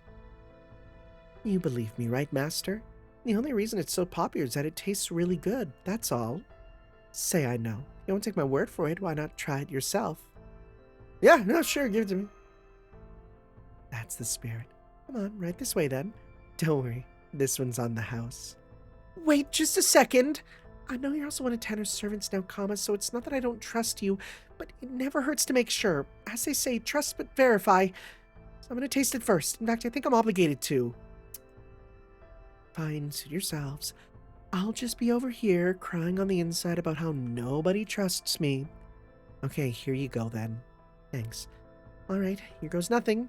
You believe me, right, Master? The only reason it's so popular is that it tastes really good, that's all. Say I know. You won't take my word for it, why not try it yourself? Yeah, no, sure, give it to me. That's the spirit. Come on, right this way then. Don't worry, this one's on the house. Wait just a second. I know you're also one of Tanner's servants now, Kama, so it's not that I don't trust you, but it never hurts to make sure. As they say, trust but verify. So I'm gonna taste it first. In fact, I think I'm obligated to. Fine, suit yourselves. I'll just be over here crying on the inside about how nobody trusts me. Okay, here you go then. Thanks. All right, here goes nothing.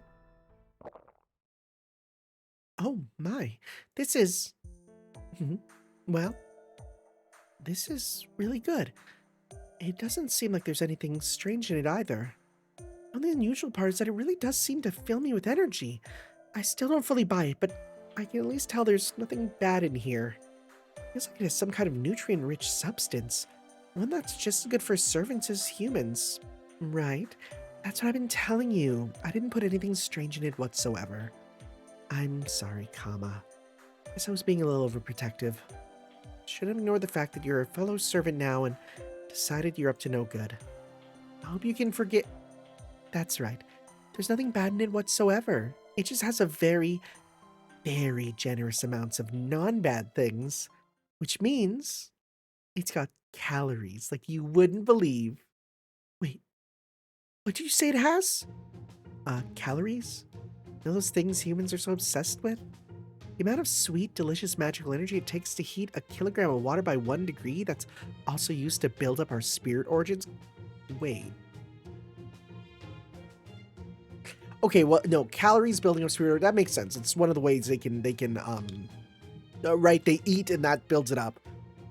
Oh my, this is... well, this is really good. It doesn't seem like there's anything strange in it either. The only unusual part is that it really does seem to fill me with energy. I still don't fully buy it, but I can at least tell there's nothing bad in here. It feels like it has some kind of nutrient-rich substance. One that's just as good for servants as humans. Right. That's what I've been telling you. I didn't put anything strange in it whatsoever. I'm sorry, Kama. Guess I was being a little overprotective. Should have ignored the fact that you're a fellow servant now and decided you're up to no good. I hope you can forget... That's right. There's nothing bad in it whatsoever. It just has a very, very generous amounts of non-bad things, which means it's got calories like you wouldn't believe. Wait, what did you say it has? Calories? You know those things humans are so obsessed with? The amount of sweet, delicious, magical energy it takes to heat a kilogram of water by 1 degree that's also used to build up our spirit organs? Wait. Okay, well, no, calories building up superior, that makes sense. It's one of the ways they can right, they eat and that builds it up.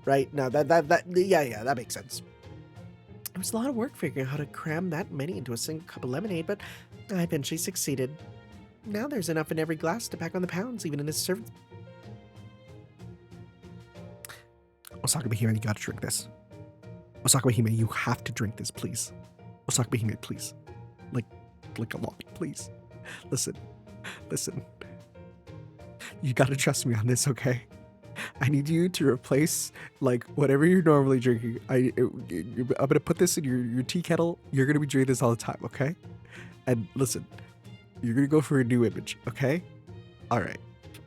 Right? No, yeah, that makes sense. It was a lot of work figuring out how to cram that many into a single cup of lemonade, but I eventually succeeded. Now there's enough in every glass to pack on the pounds, even in a servant. Osaka Hime, you gotta drink this. Osaka Hime, you have to drink this, please. Osaka Hime, please. Like a lot, please. Listen. You gotta trust me on this, okay? I need you to replace, like, whatever you're normally drinking. I'm gonna put this in your tea kettle. You're gonna be drinking this all the time, okay? And listen, you're gonna go for a new image, okay? All right.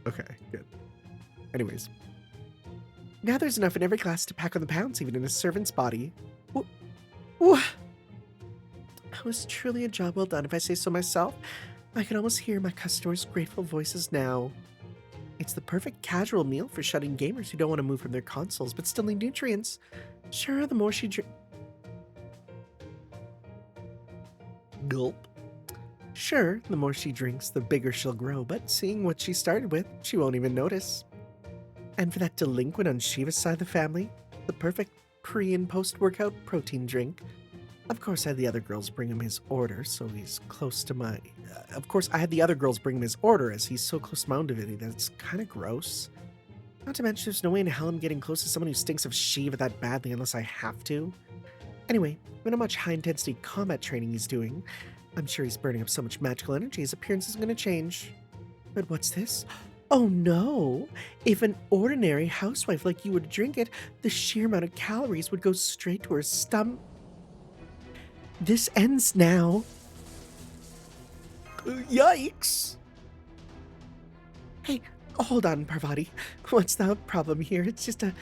Okay, good. Anyways. Now there's enough in every glass to pack on the pounds, even in a servant's body. Ooh. That was truly a job well done, if I say so myself. I can almost hear my customers' grateful voices now. It's the perfect casual meal for shut-in gamers who don't want to move from their consoles but still need nutrients. Sure, the more she Gulp. Sure, the more she drinks, the bigger she'll grow, but seeing what she started with, she won't even notice. And for that delinquent on Shiva's side of the family, the perfect pre- and post-workout protein drink. Of course, I had the other girls bring him his order, so he's close to my... I had the other girls bring him his order, as he's so close to my own divinity that it's kind of gross. Not to mention, there's no way in hell I'm getting close to someone who stinks of Shiva that badly unless I have to. Anyway, given how much high-intensity combat training he's doing, I'm sure he's burning up so much magical energy his appearance isn't going to change. But what's this? Oh no! If an ordinary housewife like you were to drink it, the sheer amount of calories would go straight to her stomach. This ends now. Yikes! Hey, hold on, Parvati. What's the problem here? It's just a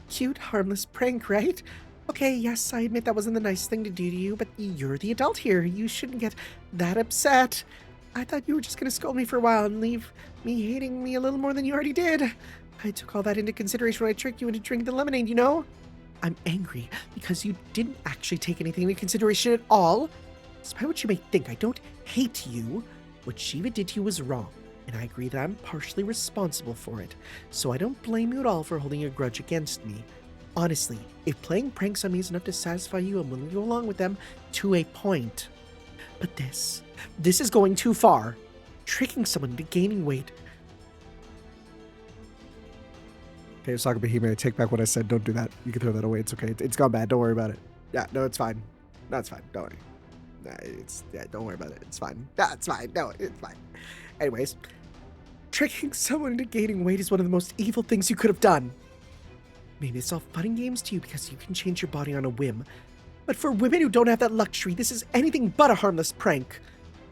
cute, harmless prank, right? Okay, yes, I admit that wasn't the nice thing to do to you, but you're the adult here. You shouldn't get that upset. I thought you were just gonna scold me for a while and leave me hating me a little more than you already did. I took all that into consideration when I tricked you into drinking the lemonade, you know? I'm angry because you didn't actually take anything into consideration at all. Despite what you may think, I don't hate you. What Shiva did to you was wrong, and I agree that I'm partially responsible for it. So I don't blame you at all for holding a grudge against me. Honestly, if playing pranks on me is enough to satisfy you, I'm willing to go along with them to a point. But this is going too far. Tricking someone into gaining weight. Okay, Osaka Behemoth, I take back what I said. Don't do that. You can throw that away. It's okay. It's gone bad. Don't worry about it. Yeah, no, it's fine. No, it's fine. Don't worry. Don't worry about it. It's fine. No, it's fine. No, it's fine. Anyways, tricking someone into gaining weight is one of the most evil things you could have done. Maybe it's all fun and games to you because you can change your body on a whim. But for women who don't have that luxury, this is anything but a harmless prank.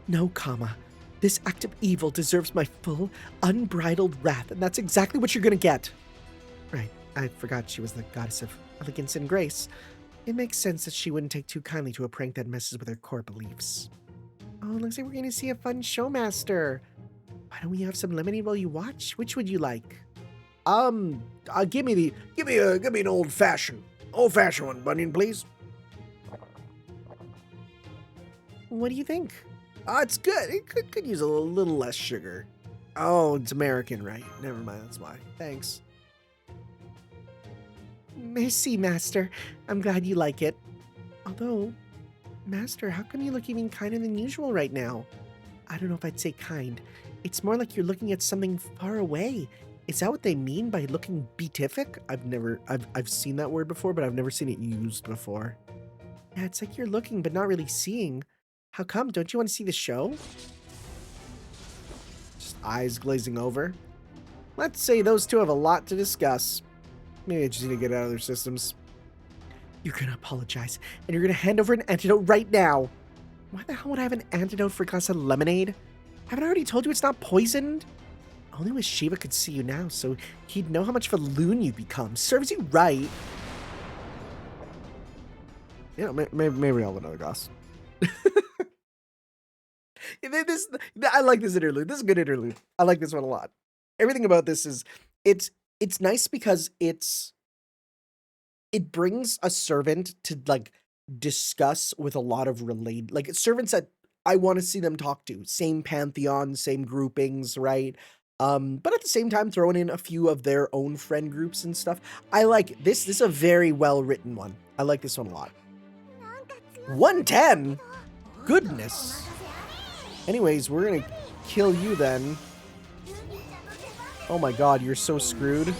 No, Kama. This act of evil deserves my full, unbridled wrath, and that's exactly what you're gonna get. Right, I forgot she was the goddess of elegance and grace. It makes sense that she wouldn't take too kindly to a prank that messes with her core beliefs. Oh, looks like we're gonna see a fun showmaster. Why don't we have some lemonade while you watch? Which would you like? Give me an old-fashioned one, Bunyan, please. What do you think? It's good. It could use a little less sugar. Oh, it's American, right? Never mind, that's why. Thanks. Merci, Master. I'm glad you like it. Although, Master, how come you look even kinder than usual right now? I don't know if I'd say kind. It's more like you're looking at something far away. Is that what they mean by looking beatific? I've seen that word before, but I've never seen it used before. Yeah, it's like you're looking but not really seeing. How come? Don't you want to see the show? Just eyes glazing over. Let's say those two have a lot to discuss. Maybe I just need to get out of their systems. You're gonna apologize, and you're gonna hand over an antidote right now. Why the hell would I have an antidote for a glass of lemonade? Haven't I already told you it's not poisoned? Only wish Shiva could see you now, so he'd know how much of a loon you become. Serves you right. Yeah, maybe I'll have another glass. I like this interlude. This is a good interlude. I like this one a lot. Everything about this is it's nice because it brings a servant to like discuss with a lot of servants that I want to see them talk to. Same pantheon, same groupings, right? But at the same time, throwing in a few of their own friend groups and stuff. I like this. This is a very well written one. I like this one a lot. 110? Goodness. Anyways, we're gonna kill you then. Oh my god, you're so screwed.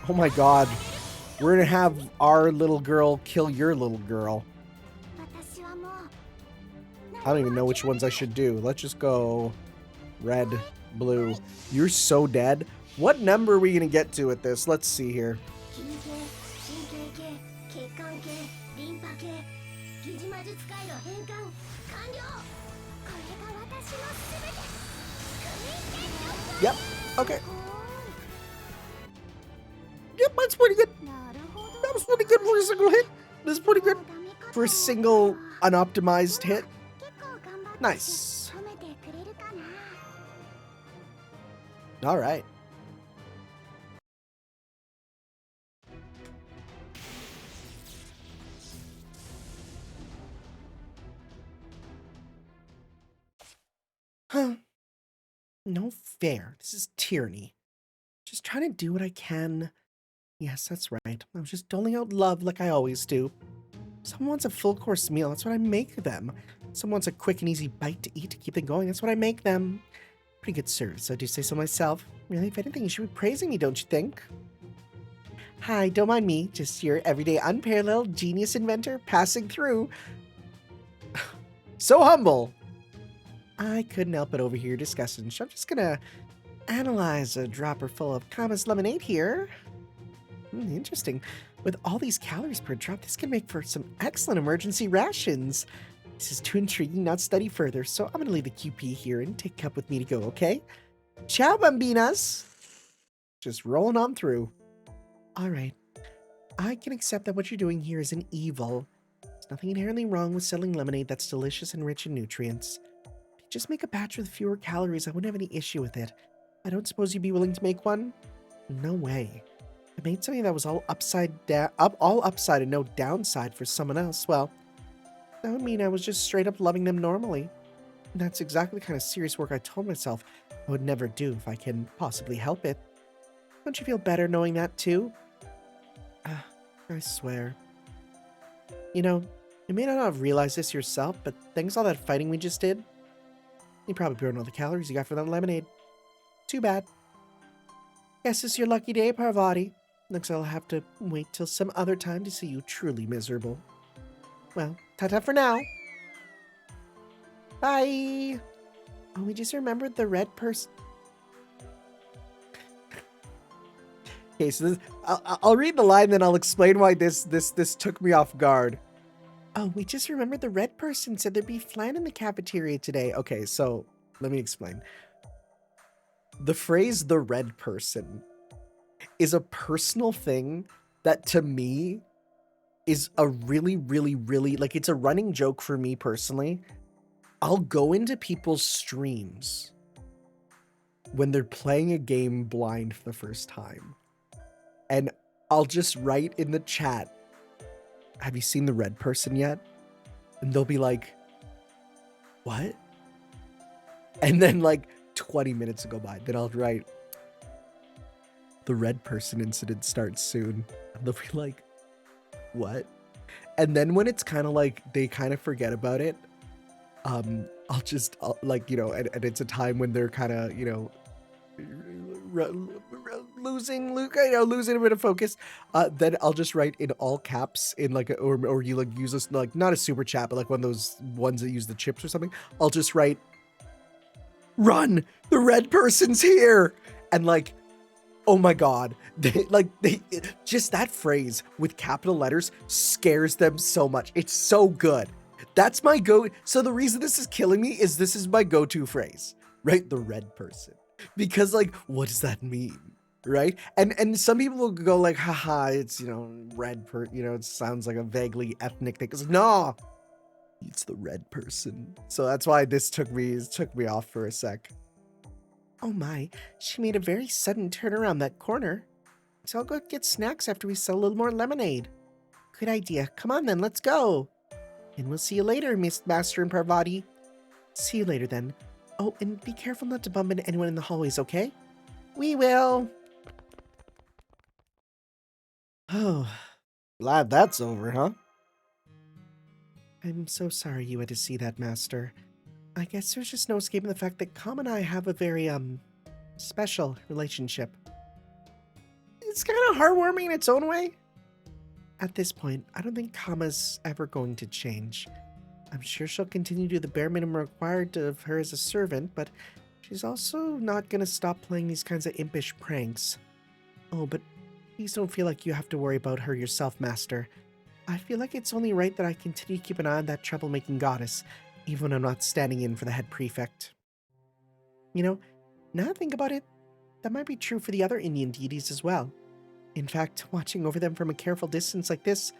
Oh my god. We're gonna have our little girl kill your little girl. I don't even know which ones I should do. Let's just go red, blue. You're so dead. What number are we gonna get to with this? Let's see here. Yep. Okay. Yep, that's pretty good. That was pretty good for a single hit. This is pretty good for a single unoptimized hit. Nice. All right. Huh. No fair. This is tyranny. Just trying to do what I can. Yes, that's right. I was just doling out love like I always do. Someone wants a full course meal. That's what I make them. Someone wants a quick and easy bite to eat to keep them going. That's what I make them. Pretty good service, I do say so myself. Really, if anything, you should be praising me, don't you think? Hi, don't mind me. Just your everyday unparalleled genius inventor passing through. So humble. I couldn't help but overhear discussion, so I'm just gonna analyze a dropper full of Kama's lemonade here. Interesting. With all these calories per drop, this can make for some excellent emergency rations. This is too intriguing not to study further, so I'm gonna leave the QP here and take a cup with me to go, okay? Ciao, bambinas! Just rolling on through. Alright. I can accept that what you're doing here is an evil. There's nothing inherently wrong with selling lemonade that's delicious and rich in nutrients. If you just make a batch with fewer calories, I wouldn't have any issue with it. I don't suppose you'd be willing to make one? No way. I made something that was all upside down, all upside and no downside for someone else. Well, that would mean I was just straight up loving them normally. And that's exactly the kind of serious work I told myself I would never do if I can possibly help it. Don't you feel better knowing that too? I swear. You know, you may not have realized this yourself, but thanks to all that fighting we just did, you probably burned all the calories you got from that lemonade. Too bad. Guess it's your lucky day, Parvati. Looks like I'll have to wait till some other time to see you truly miserable. Well, ta-ta for now. Bye. Oh, we just remembered the red person. Okay, so this, I'll read the line, then I'll explain why this took me off guard. Oh, we just remembered the red person said there'd be flan in the cafeteria today. Okay, so let me explain. The phrase "the red person" is a personal thing that to me is a really, like, it's a running joke for me personally. I'll go into people's streams when they're playing a game blind for the first time, and I'll just write in the chat, "Have you seen the red person yet?" And they'll be like, "What?" And then like 20 minutes will go by. Then I'll write, "The red person incident starts soon." And they'll be like, "What?" And then when it's kind of like they kind of forget about it, I'll like, you know, and it's a time when they're kind of, you know, losing a bit of focus, then I'll just write in all caps in like or you like use this, like, not a super chat, but like one of those ones that use the chips or something. I'll just write, "Run, the red person's here." And like, oh my god, they just that phrase with capital letters scares them so much. It's so good. That's my go. So the reason this is killing me is this is my go-to phrase, right? The red person. Because like, what does that mean? Right? And some people will go like, haha, it's, you know, you know, it sounds like a vaguely ethnic thing. It's no, it's the red person. So that's why this took me off for a sec. Oh my, she made a very sudden turn around that corner. So I'll go get snacks after we sell a little more lemonade. Good idea. Come on then, let's go. And we'll see you later, Miss Master and Parvati. See you later then. Oh, and be careful not to bump into anyone in the hallways, okay? We will. Oh, glad that's over, huh? I'm so sorry you had to see that, Master. I guess there's just no escaping the fact that Calm and I have a very, special relationship. It's kind of heartwarming in its own way. At this point, I don't think Kama's ever going to change. I'm sure she'll continue to do the bare minimum required of her as a servant, but she's also not going to stop playing these kinds of impish pranks. Oh, but please don't feel like you have to worry about her yourself, Master. I feel like it's only right that I continue to keep an eye on that troublemaking goddess, even when I'm not standing in for the head prefect. You know, now I think about it, that might be true for the other Indian deities as well. In fact, watching over them from a careful distance like this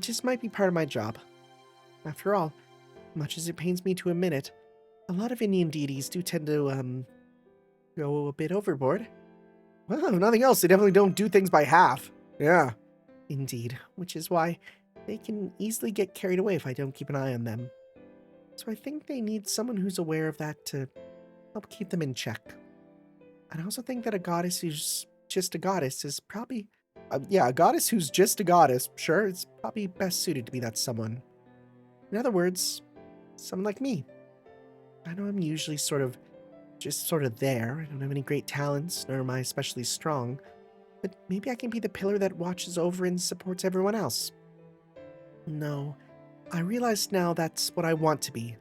just might be part of my job. After all, much as it pains me to admit it, a lot of Indian deities do tend to, go a bit overboard. Well, if nothing else, they definitely don't do things by half. Yeah. Indeed, which is why they can easily get carried away if I don't keep an eye on them. So I think they need someone who's aware of that to help keep them in check. And I also think that a goddess who's just a goddess is probably... a goddess who's just a goddess, sure, is probably best suited to be that someone. In other words, someone like me. I know I'm usually just sort of there. I don't have any great talents, nor am I especially strong. But maybe I can be the pillar that watches over and supports everyone else. No, I realize now that's what I want to be.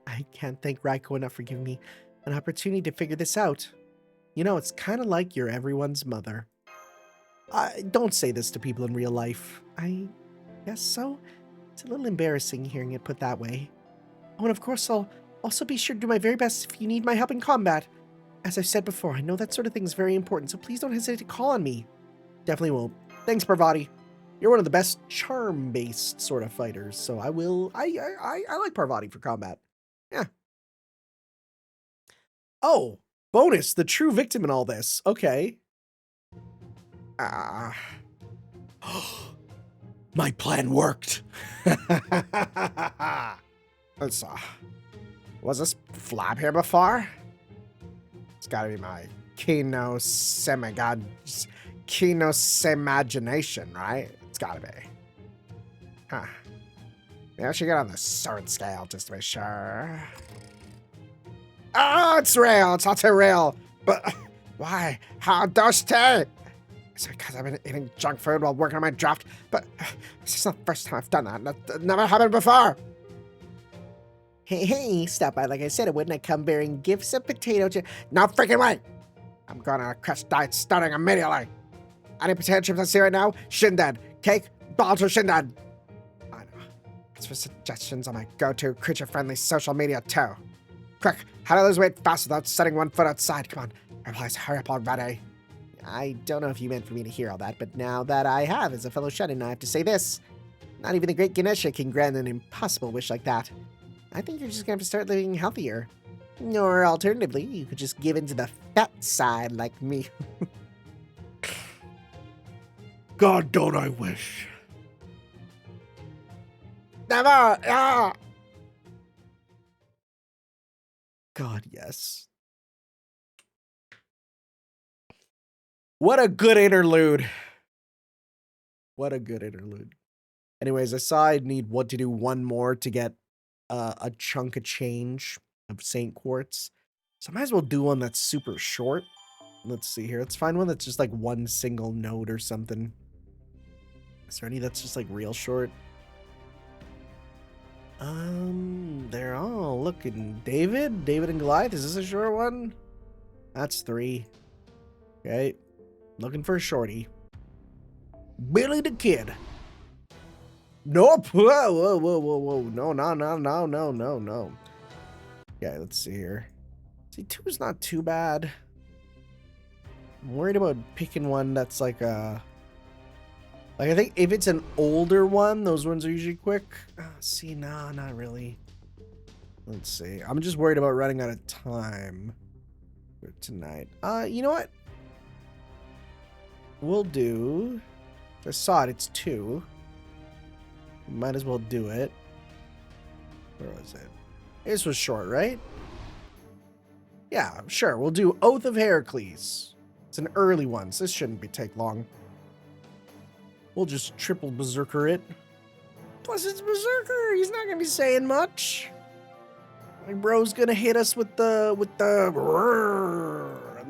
I can't thank Raiko enough for giving me an opportunity to figure this out. You know, it's kind of like you're everyone's mother. Don't say this to people in real life. I guess so. It's a little embarrassing hearing it put that way. Oh, and of course, I'll also be sure to do my very best if you need my help in combat. As I've said before, I know that sort of thing is very important, so please don't hesitate to call on me. Definitely won't. Thanks, Parvati. You're one of the best charm-based sort of fighters, so I like Parvati for combat. Yeah. Oh, bonus, the true victim in all this. Okay. My plan worked. Was this flap here before? It's gotta be my Kino imagination, right? It's gotta be. Huh. Maybe I should get on the sword scale just to be sure. Oh, it's real. It's not too real. But why? How dusty? Is it because I've been eating junk food while working on my draft? But this is not the first time I've done that. That never happened before. Hey, stop by like I said I would, and I come bearing gifts of potato chips. No freaking way. I'm going on a crash diet starting immediately. Any potato chips I see right now, Shindead. Cake, balls, or Shindead. I know. As for suggestions on my go-to creature-friendly social media too. Quick, how to lose weight fast without setting one foot outside? Come on, replies, hurry up already. I don't know if you meant for me to hear all that, but now that I have as a fellow shut-in, I have to say this. Not even the great Ganesha can grant an impossible wish like that. I think you're just going to have to start living healthier. Or alternatively, you could just give in to the fat side like me. God, don't I wish. Never! Ah! God, yes. What a good interlude. What a good interlude. Anyways, I saw I'd need what to do one more to get a chunk of change of Saint Quartz. So I might as well do one that's super short. Let's see here. Let's find one that's just like one single note or something. Is there any that's just like real short? They're all looking. David and Goliath. Is this a short one? That's 3. Okay. Looking for a shorty. Billy the Kid. Nope. Whoa. No. Okay, let's see here. See, 2 is not too bad. I'm worried about picking one that's like a... Like, I think if it's an older one, those ones are usually quick. See, nah, not really. Let's see. I'm just worried about running out of time for tonight. You know what? We'll do... I saw it, it's 2. Might as well do it. Where was it? This was short, right? Yeah, sure. We'll do Oath of Heracles. It's an early one, so this shouldn't take long. We'll just triple berserker it. Plus, it's berserker. He's not gonna be saying much. My bro's gonna hit us with the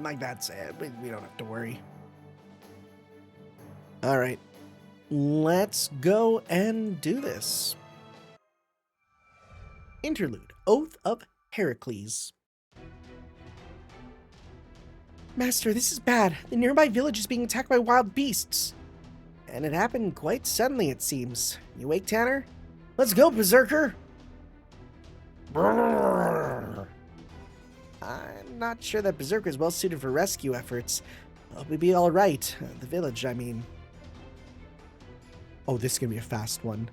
like that's it. We don't have to worry. All right, let's go and do this. Interlude, Oath of Heracles. Master, this is bad. The nearby village is being attacked by wild beasts. And it happened quite suddenly, it seems. You awake, Tanner? Let's go, Berserker! I'm not sure that Berserker is well suited for rescue efforts. Hope we'll be alright. The village, I mean. Oh, this is gonna be a fast one.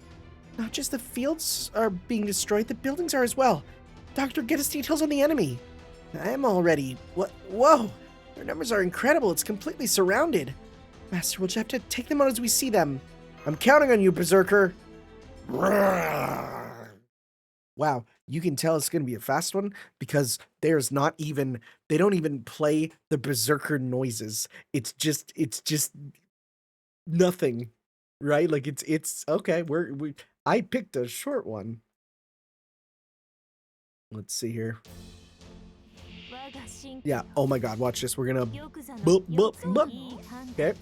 Not just the fields are being destroyed, the buildings are as well. Doctor, get us details on the enemy. I'm already... What? Whoa! Their numbers are incredible. It's completely surrounded. Master, we'll just have to take them out as we see them. I'm counting on you, Berserker. Wow, you can tell it's going to be a fast one because there's not even... They don't even play the Berserker noises. It's just nothing, right? Like it's okay. I picked a short one. Let's see here. Yeah, oh my god, watch this. We're gonna boop, boop, boop. Okay.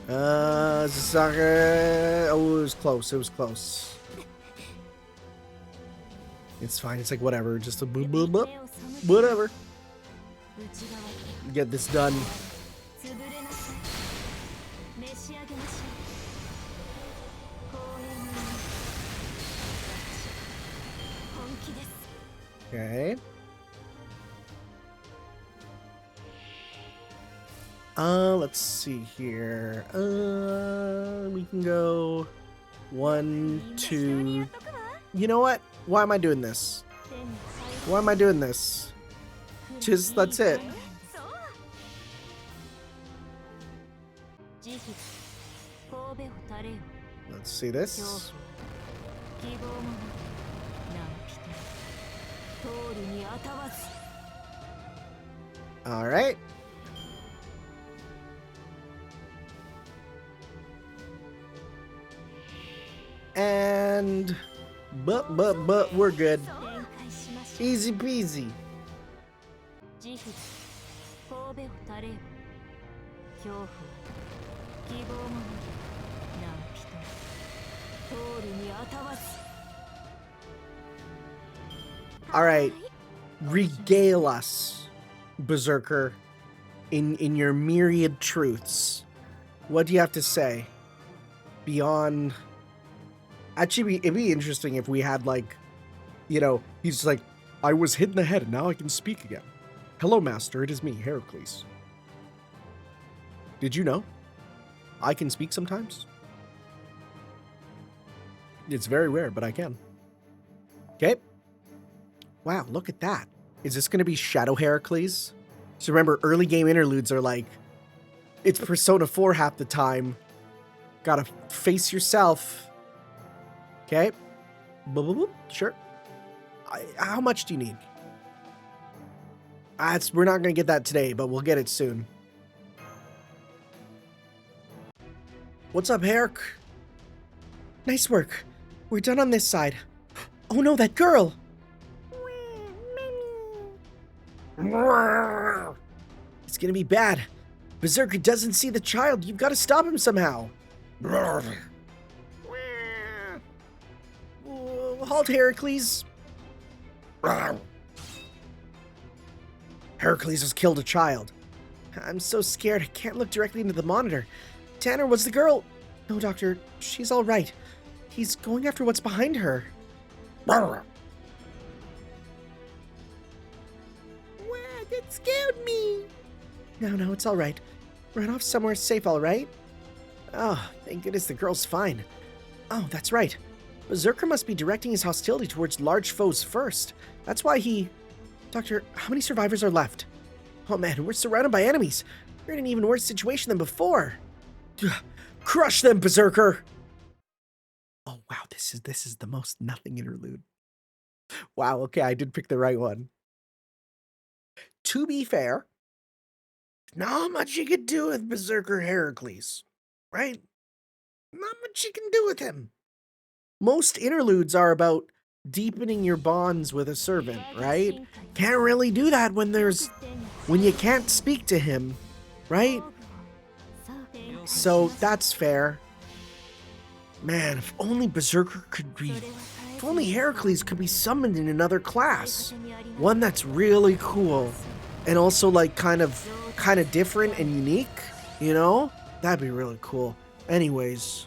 Zasaka. Oh, it was close. It was close. It's fine. It's like whatever. Just a boop, boop, boop. Whatever. Get this done. Okay. Let's see here. We can go 1, 2. You know what? Why am I doing this? Why am I doing this? Just, that's it. Let's see this. All right. And but we're good. Easy peasy. All right, regale us, Berserker, in your myriad truths. What do you have to say? Beyond... Actually, it'd be interesting if we had, like, you know, he's like, I was hit in the head and now I can speak again. Hello, Master, it is me, Heracles. Did you know? I can speak sometimes. It's very rare, but I can. Okay. Wow, look at that. Is this going to be Shadow Heracles? So remember, early game interludes are like, it's Persona 4 half the time. Gotta face yourself. Okay. Boop, boop, boop. Sure. How much do you need? We're not going to get that today, but we'll get it soon. What's up, Herc? Nice work. We're done on this side. Oh no, that girl! It's gonna be bad. Berserker doesn't see the child. You've got to stop him somehow. Halt, Heracles. Heracles has killed a child. I'm so scared I can't look directly into the monitor. Tanner, was the girl... No, Doctor, she's all right. He's going after what's behind her. Wow, that scared me. No, it's all right. Run off somewhere safe, all right? Oh, thank goodness the girl's fine. Oh, that's right. Berserker must be directing his hostility towards large foes first. That's why he... Doctor, how many survivors are left? Oh man, we're surrounded by enemies. We're in an even worse situation than before. Crush them, Berserker! this is the most nothing interlude. Wow, okay, I did pick the right one. To be fair, not much you could do with Berserker Heracles, right? Not much you can do with him. Most interludes are about deepening your bonds with a servant, right? Can't really do that when you can't speak to him, right? So that's fair. Man, if only if only Heracles could be summoned in another class. One that's really cool and also like kind of different and unique, you know? That'd be really cool. Anyways,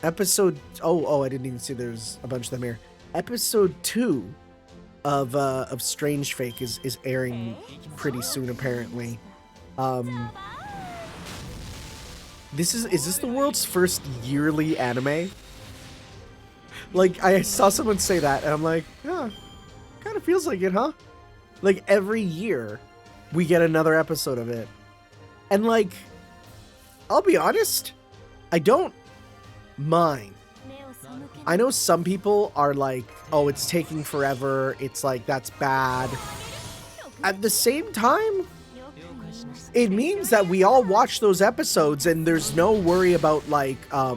episode I didn't even see there's a bunch of them here. Episode 2 of Strange Fake is airing pretty soon apparently. Is this the world's first yearly anime? Like, I saw someone say that, and I'm like, yeah, kind of feels like it, huh? Like, every year, we get another episode of it. And, like, I'll be honest, I don't mind. I know some people are like, oh, it's taking forever, it's like, that's bad. At the same time, it means that we all watch those episodes and there's no worry about like how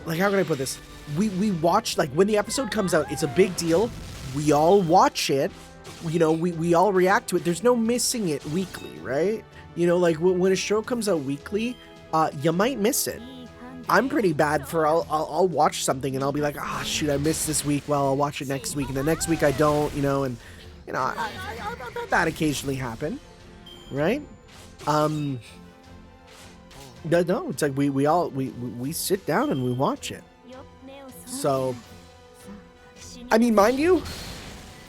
can I put this? We watch, like, when the episode comes out, it's a big deal. We all watch it. You know, we all react to it. There's no missing it weekly, right? You know, like when a show comes out weekly, you might miss it. I'm pretty bad for I'll watch something and I'll be like, shoot, I missed this week. Well, I'll watch it next week, and the nenext week I don't, you know, and you know, that occasionally happen. Right? No, it's like we sit down and we watch it. So, I mean, mind you, it'd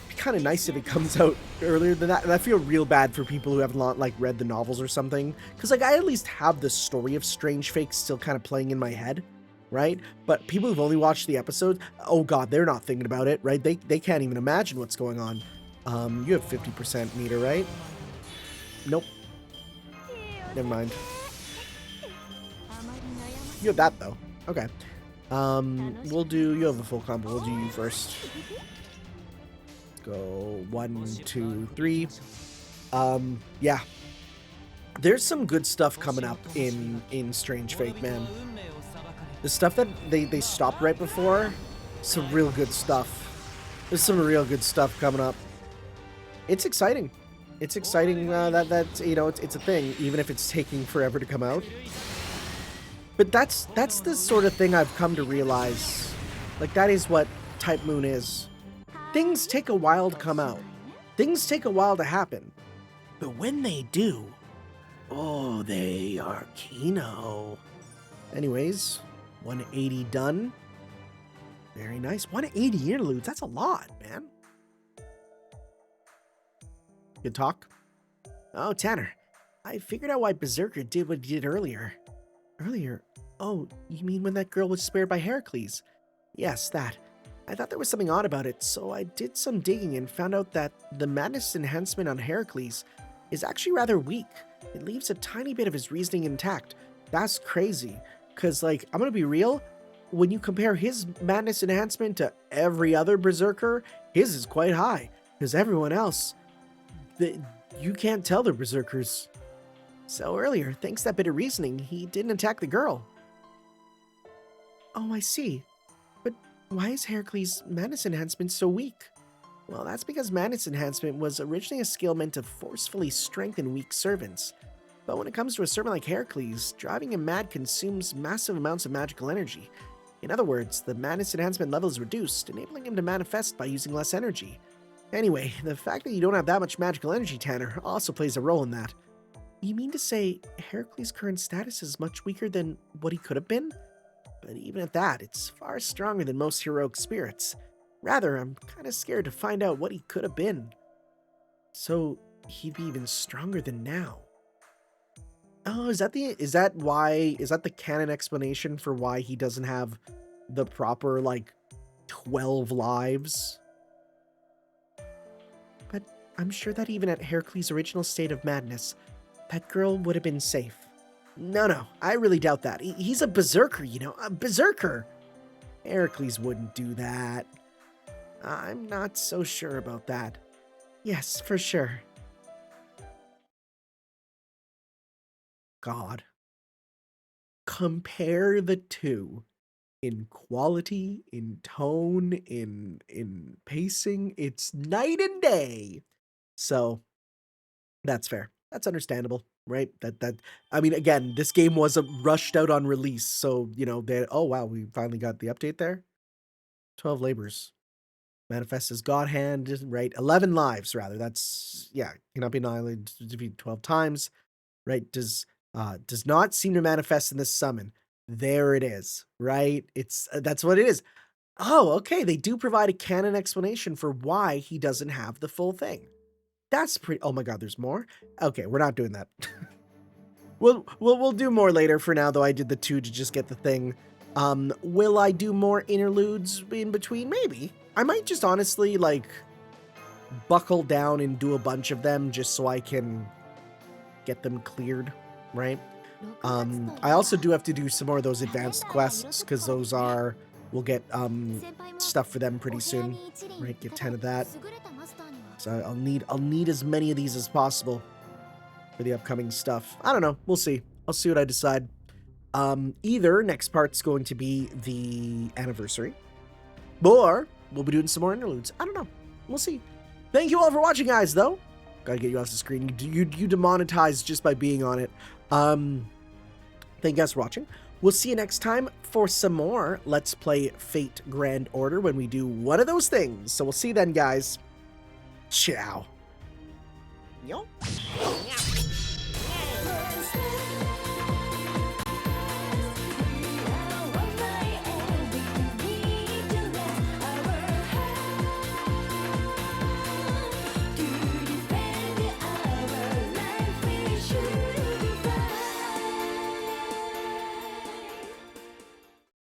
be kind of nice if it comes out earlier than that. And I feel real bad for people who haven't like read the novels or something, because like I at least have the story of Strange Fake still kind of playing in my head, right? But people who've only watched the episode, oh god, they're not thinking about it, right? They can't even imagine what's going on. You have 50% meter, right? Nope. Never mind. You have that though. Okay. You have a full combo. We'll do you first. Let's go 1, 2, 3. Yeah. There's some good stuff coming up in Strange Fake, man. The stuff that they stopped right before, some real good stuff. There's some real good stuff coming up. It's exciting. It's exciting that you know, it's a thing, even if it's taking forever to come out. But that's the sort of thing I've come to realize. Like, that is what Type Moon is. Things take a while to come out. Things take a while to happen. But when they do, oh, they are kino. Anyways, 180 done. Very nice. 180 interludes. That's a lot, man. Good talk. Oh, Tanner, I figured out why Berserker did what he did earlier. Earlier? Oh, you mean when that girl was spared by Heracles? Yes, that. I thought there was something odd about it, so I did some digging and found out that the madness enhancement on Heracles is actually rather weak. It leaves a tiny bit of his reasoning intact. That's crazy, because, like, I'm gonna be real, when you compare his madness enhancement to every other Berserker, his is quite high, because everyone else, you can't tell they're Berserkers. So earlier, thanks to that bit of reasoning, he didn't attack the girl. Oh, I see. But why is Heracles' madness enhancement so weak? Well, that's because madness enhancement was originally a skill meant to forcefully strengthen weak servants. But when it comes to a servant like Heracles, driving him mad consumes massive amounts of magical energy. In other words, the madness enhancement level is reduced, enabling him to manifest by using less energy. Anyway, the fact that you don't have that much magical energy, Tanner, also plays a role in that. You mean to say Heracles' current status is much weaker than what he could have been? But even at that, it's far stronger than most heroic spirits. Rather, I'm kind of scared to find out what he could have been. So, he'd be even stronger than now. Oh, is that the canon explanation for why he doesn't have the proper, like, 12 lives? But I'm sure that even at Heracles' original state of madness, that girl would have been safe. No, I really doubt that. He's a berserker, you know, a berserker. Heracles wouldn't do that. I'm not so sure about that. Yes, for sure. God. Compare the two in quality, in tone, in pacing. It's night and day. So that's fair. That's understandable, right? That I mean, again, this game wasn't rushed out on release, so you know they. Oh wow, we finally got the update there. 12 labors. Manifests as God Hand, right? 11 lives, rather. That's, yeah, cannot be annihilated, defeated 12 times, right? Does not seem to manifest in this summon. There it is, right? It's, that's what it is. Oh, okay. They do provide a canon explanation for why he doesn't have the full thing. That's pretty, oh my God, there's more? Okay, we're not doing that. We'll do more later. For now, though, I did the 2 to just get the thing. Will I do more interludes in between? Maybe. I might just honestly, like, buckle down and do a bunch of them just so I can get them cleared, right? I also do have to do some more of those advanced quests, because those are, we'll get stuff for them pretty soon, right? Get 10 of that. So I'll need as many of these as possible for the upcoming stuff. I don't know. We'll see. I'll see what I decide. Either next part's going to be the anniversary, or we'll be doing some more interludes. I don't know. We'll see. Thank you all for watching, guys, though. Gotta get you off the screen. You demonetized just by being on it. Thank you guys for watching. We'll see you next time for some more Let's Play Fate Grand Order when we do one of those things. So we'll see you then, guys. Ciao. Yo.